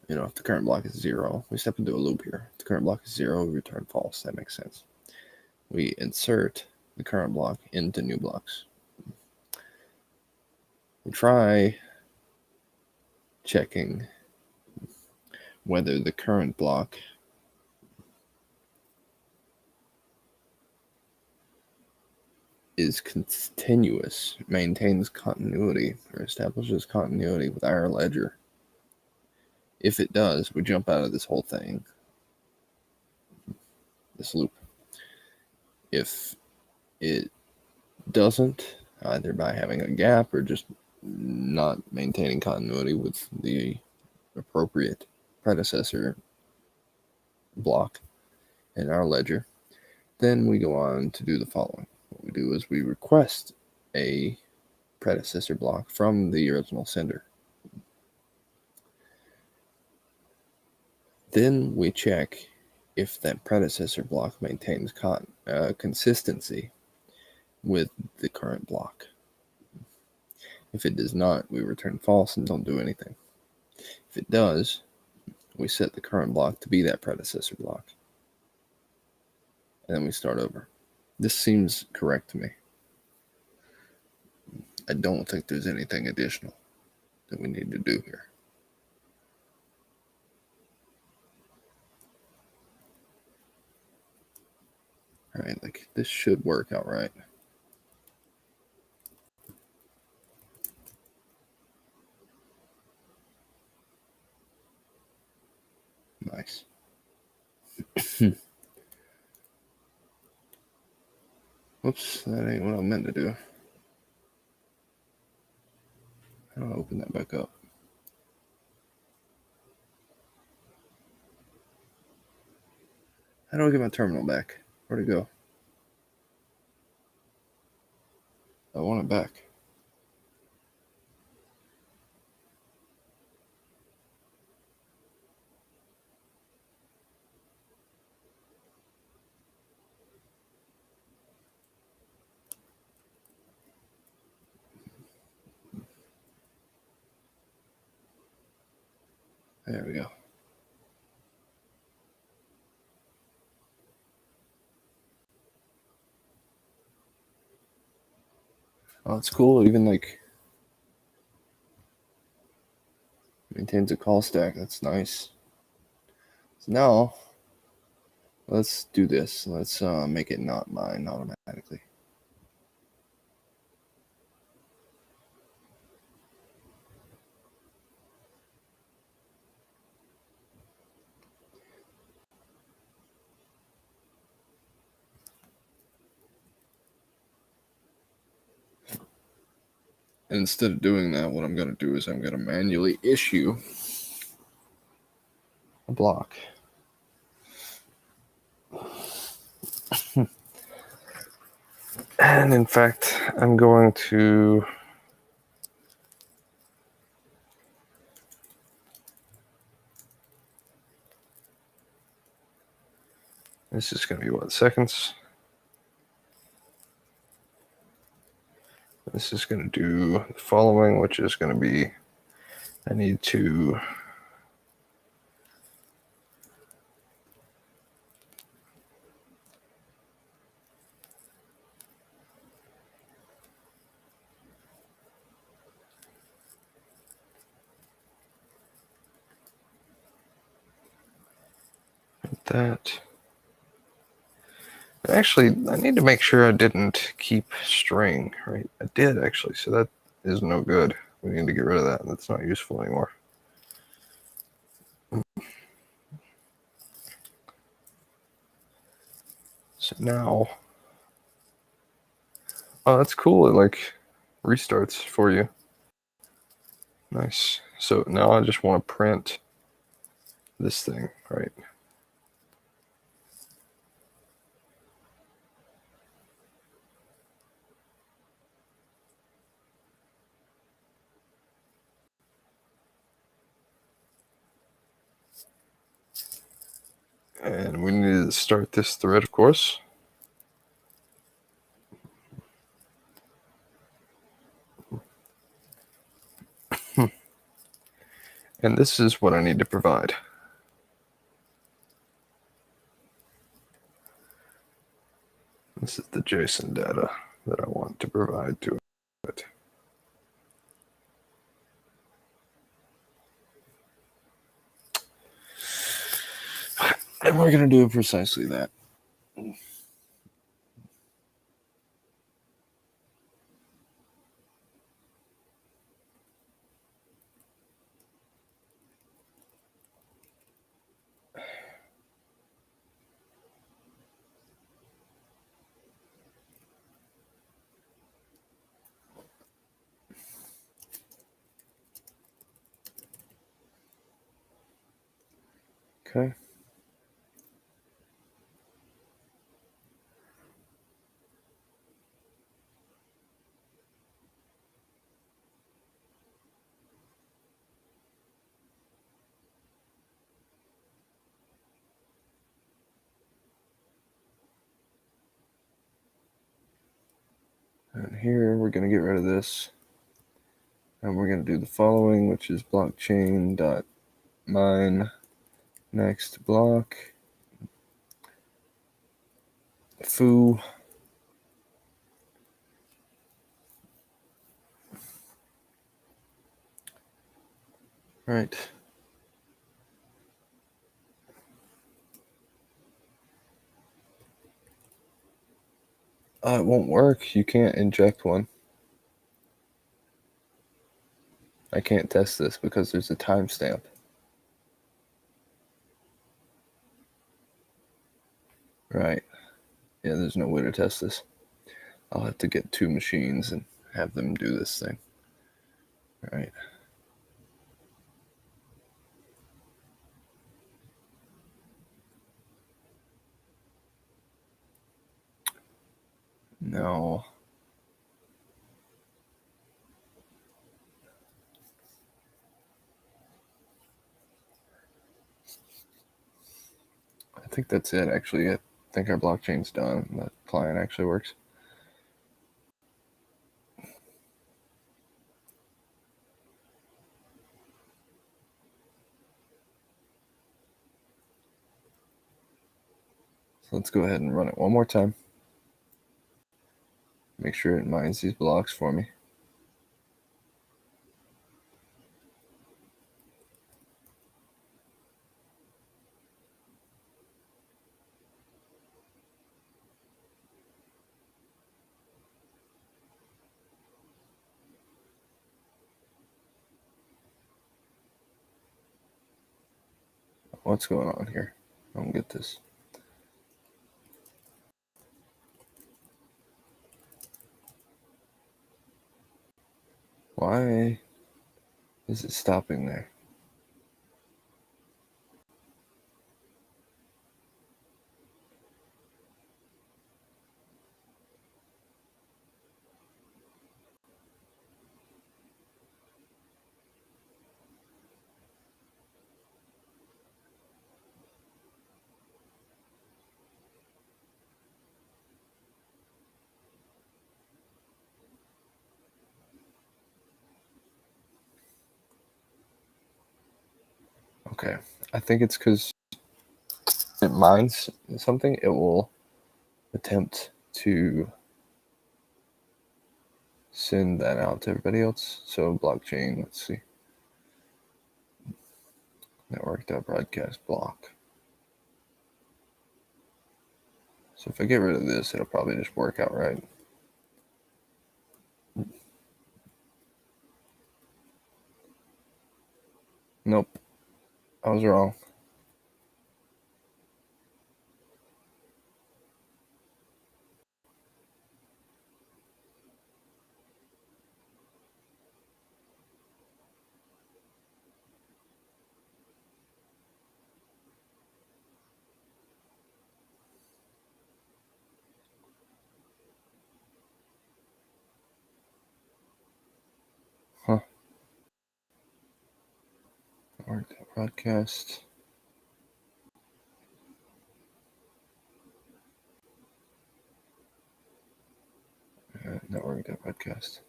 if the current block is 0, we step into a loop here. If the current block is 0, we return false. That makes sense. We insert the current block into new blocks. We try checking whether the current block is continuous, maintains continuity, or establishes continuity with our ledger. If it does, we jump out of this whole thing, this loop. If it doesn't, either by having a gap or just not maintaining continuity with the appropriate predecessor block in our ledger. Then we go on to do the following. What we do is we request a predecessor block from the original sender. Then we check if that predecessor block maintains consistency with the current block. If it does not, we return false and don't do anything. If it does, we set the current block to be that predecessor block. And then we start over. This seems correct to me. I don't think there's anything additional that we need to do here. All right, like this should work out right. Nice. Whoops, that ain't what I meant to do. How do I open that back up? How do I get my terminal back? Where'd it go? I want it back. There we go. Oh, it's cool. Even like maintains a call stack. That's nice. So now let's do this. Let's make it not mine automatically. And instead of doing that, what I'm going to do is I'm going to manually issue a block. And in fact, I'm going to this is going to be what, seconds? This is going to do the following, which is going to be, I need to that. Actually, I need to make sure I didn't keep string, right? I did actually, so that is no good. We need to get rid of that. That's not useful anymore. So now, oh, that's cool. It like restarts for you. Nice. So now I just want to print this thing, right? And we need to start this thread, of course. And this is what I need to provide. This is the JSON data that I want to provide to it. And we're going to do precisely that. Okay. And here we're going to get rid of this. And we're going to do the following, which is blockchain.mine next block foo. Right. It won't work. You can't inject one. I can't test this because there's a timestamp. Right. Yeah, there's no way to test this. I'll have to get 2 machines and have them do this thing. Right. No. I think that's it, actually. I think our blockchain's done. The client actually works. So let's go ahead and run it one more time. Make sure it mines these blocks for me. What's going on here? I don't get this. Why is it stopping there? Okay, I think it's because it mines something. It will attempt to send that out to everybody else. So blockchain, let's see. Network.broadcast block. So if I get rid of this, it'll probably just work out right. Nope, I was wrong. Huh. Network.broadcast. Network.broadcast.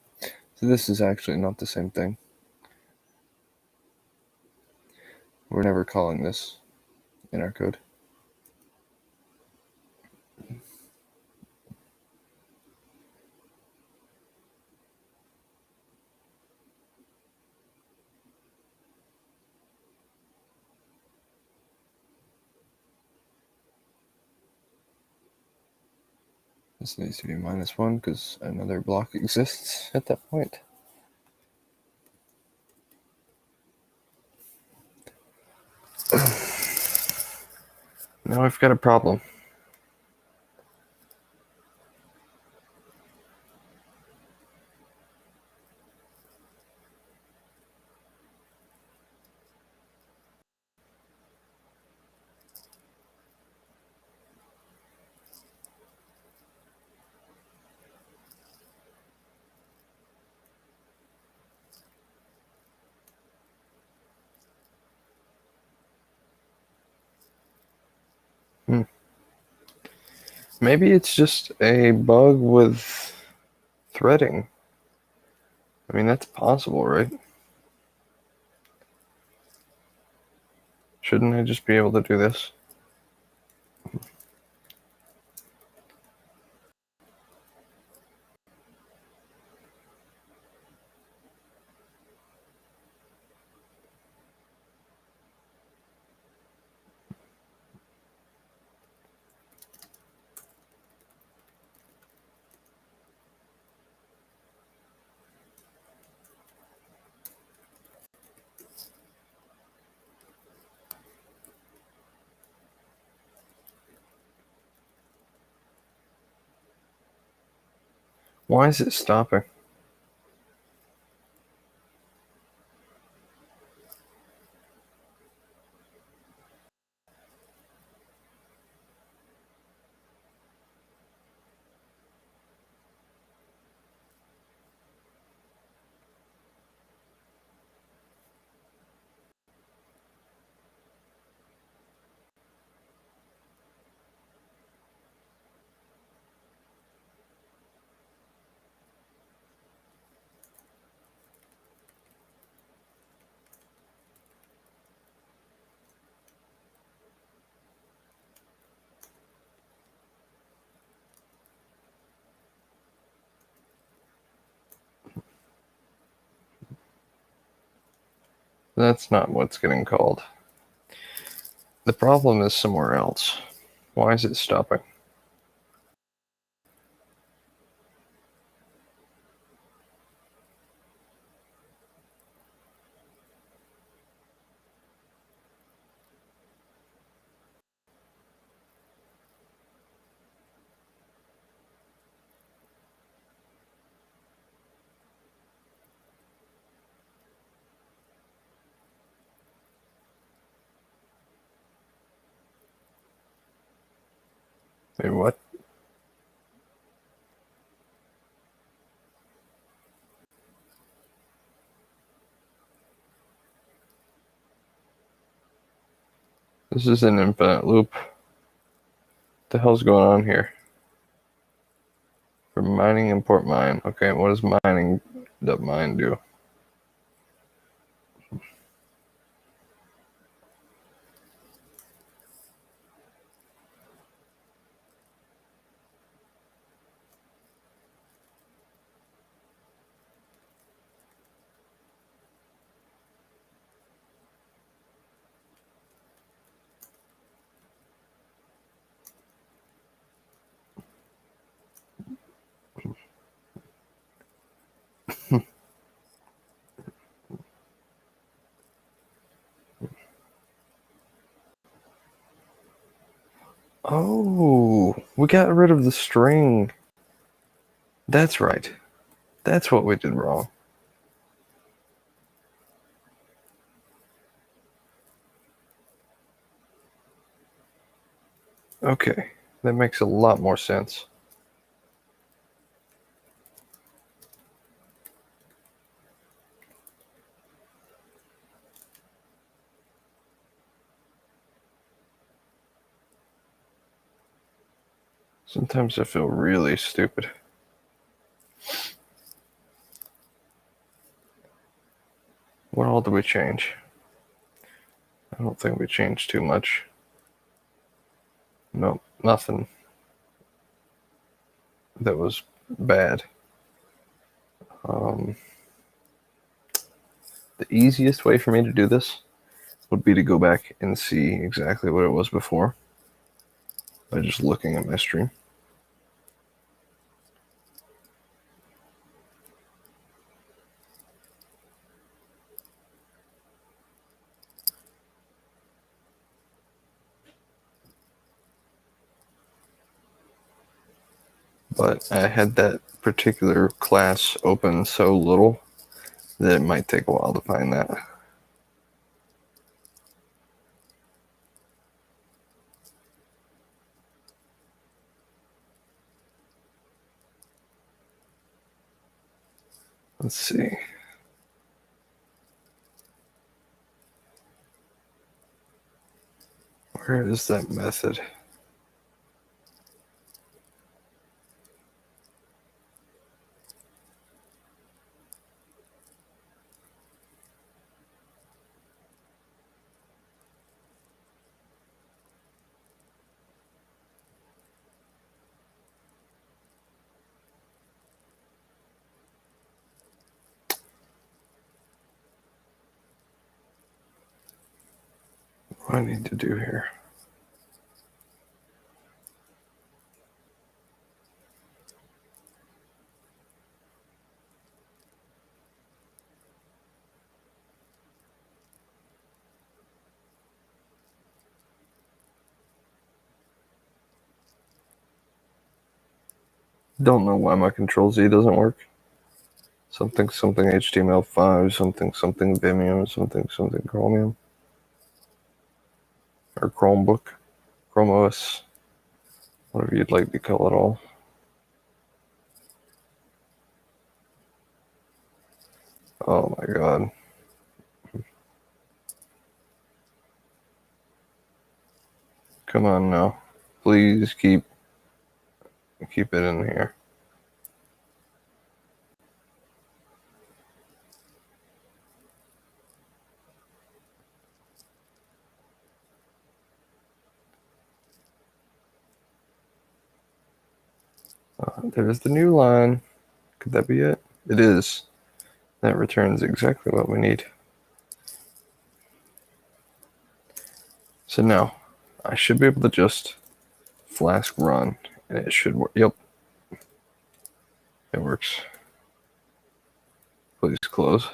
So this is actually not the same thing. We're never calling this in our code. This needs to be -1 because another block exists at that point. Now I've got a problem. Maybe it's just a bug with Threading. I mean, that's possible, right? Shouldn't I just be able to do this? Why is it stopping? That's not what's getting called. The problem is somewhere else. Why is it stopping? Wait, what? This is an infinite loop. What the hell's going on here? For mining, import mine. Okay, what does mining.mine do? Oh, we got rid of the string. That's right. That's what we did wrong. Okay, that makes a lot more sense. Sometimes I feel really stupid. What all did we change? I don't think we changed too much. Nope, nothing that was bad. The easiest way for me to do this would be to go back and see exactly what it was before by just looking at my stream. But I had that particular class open so little that it might take a while to find that. Let's see. Where is that method? I need to do here. Don't know why my Control Z doesn't work. Something HTML5, something Vimium, something Chromium. Or Chromebook, Chrome OS, whatever you'd like to call it all. Oh my god. Come on now. Please keep it in here. There's the new line. Could that be it? It is. That returns exactly what we need. So now, I should be able to just Flask run, and it should work. Yep. It works. Please close.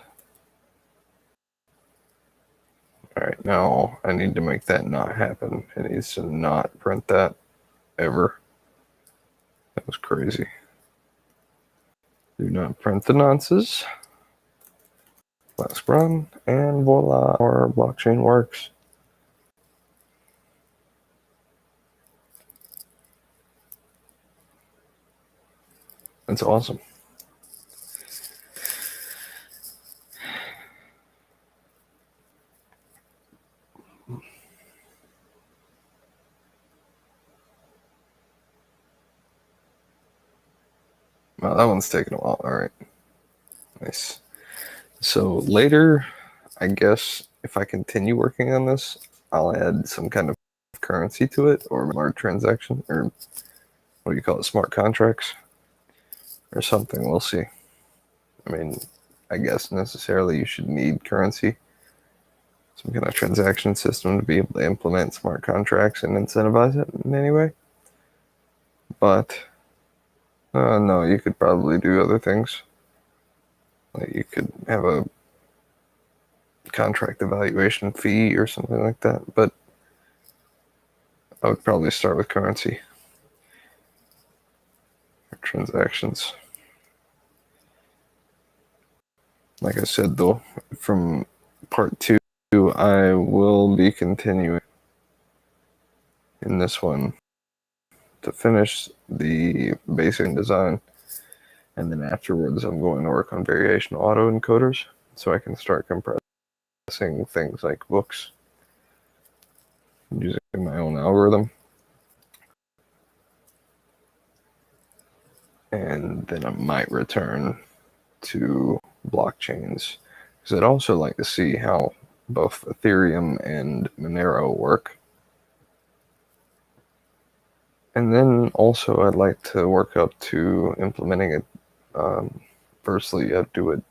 Alright, now I need to make that not happen. It needs to not print that ever. That was crazy. Do not print the nonces. Flask run, and voila, our blockchain works. That's awesome. Wow, that one's taking a while. All right. Nice. So later, I guess if I continue working on this, I'll add some kind of currency to it, or smart transaction, or what do you call it, smart contracts, or something. We'll see. I mean, I guess necessarily you should need currency, some kind of transaction system to be able to implement smart contracts and incentivize it in any way. But no, you could probably do other things. Like you could have a contract evaluation fee or something like that. But I would probably start with currency or transactions. Like I said, though, from part 2, I will be continuing in this one to finish the basic design. And then afterwards, I'm going to work on variation autoencoders so I can start compressing things like books using my own algorithm. And then I might return to blockchains because I'd also like to see how both Ethereum and Monero work. And then also I'd like to work up to implementing it. Firstly, I'd do a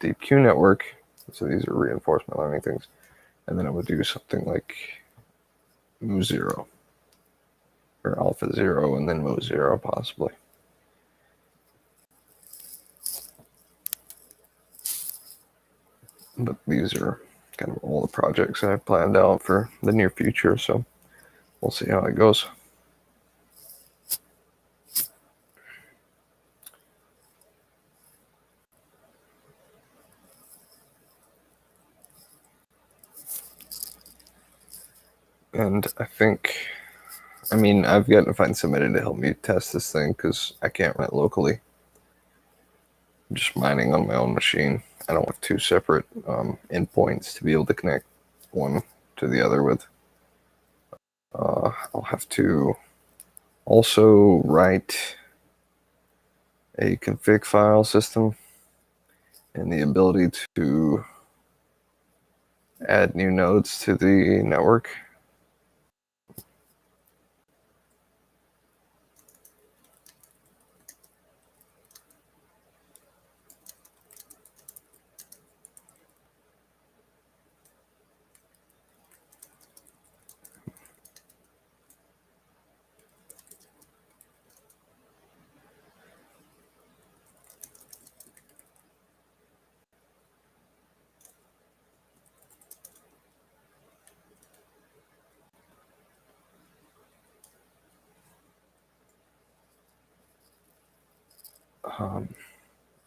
deep Q network. So these are reinforcement learning things. And then I would do something like Mu0 or Alpha 0 and then Mo0 possibly. But these are kind of all the projects that I've planned out for the near future. So we'll see how it goes. And I think, I've got to find somebody to help me test this thing because I can't run it locally. I'm just mining on my own machine. I don't have 2 separate endpoints to be able to connect one to the other with. I'll have to also write a config file system and the ability to add new nodes to the network.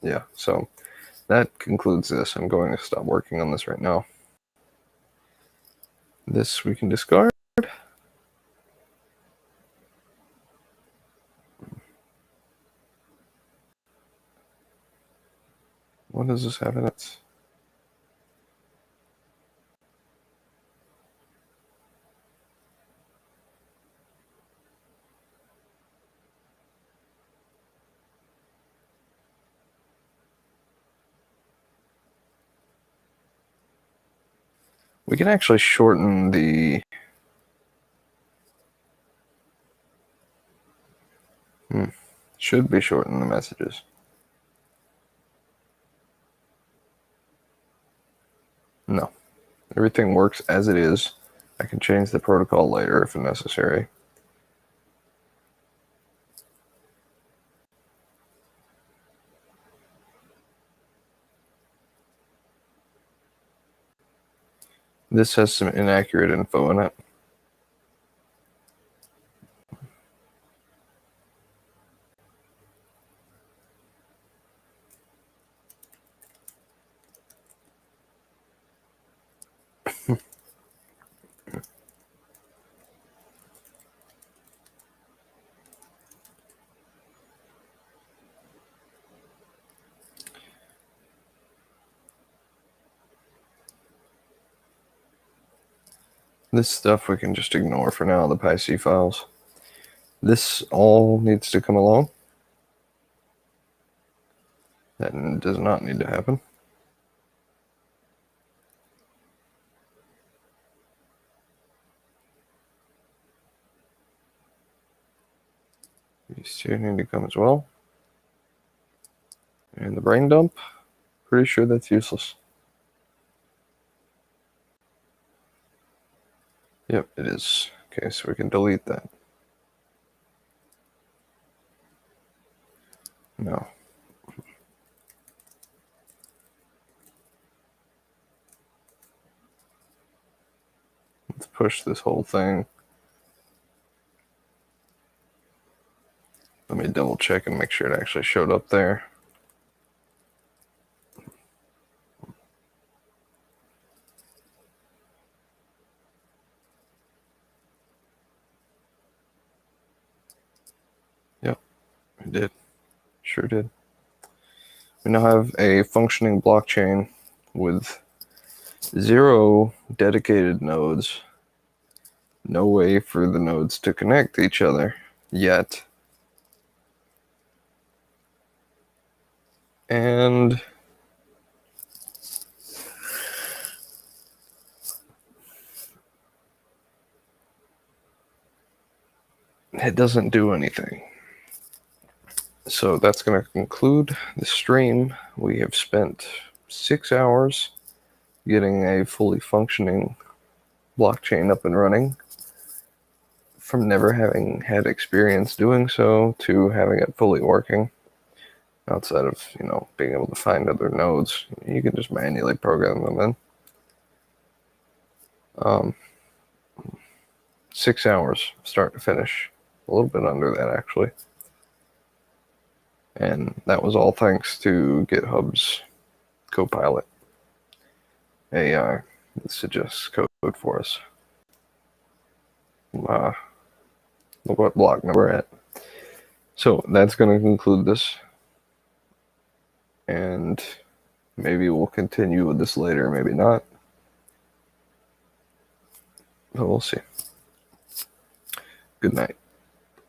Yeah, so that concludes this. I'm going to stop working on this right now. This we can discard. What does this have in it? We can actually shorten the... Should be shorten the messages. No. Everything works as it is. I can change the protocol later if necessary. This has some inaccurate info in it. This stuff we can just ignore for now, the PyC files. This all needs to come along. That does not need to happen. These two need to come as well. And the brain dump, pretty sure that's useless. Yep, it is. Okay, so we can delete that. No. Let's push this whole thing. Let me double check and make sure it actually showed up there. Yep, it did. Sure did. We now have a functioning blockchain with 0 dedicated nodes. No way for the nodes to connect to each other yet. And it doesn't do anything. So that's going to conclude the stream. We have spent 6 hours getting a fully functioning blockchain up and running. From never having had experience doing so to having it fully working. Outside of, being able to find other nodes, you can just manually program them in. 6 hours, start to finish. A little bit under that, actually. And that was all thanks to GitHub's Copilot AI that suggests code for us. Look what block number we're at. So that's going to conclude this. And maybe we'll continue with this later, maybe not. But we'll see. Good night.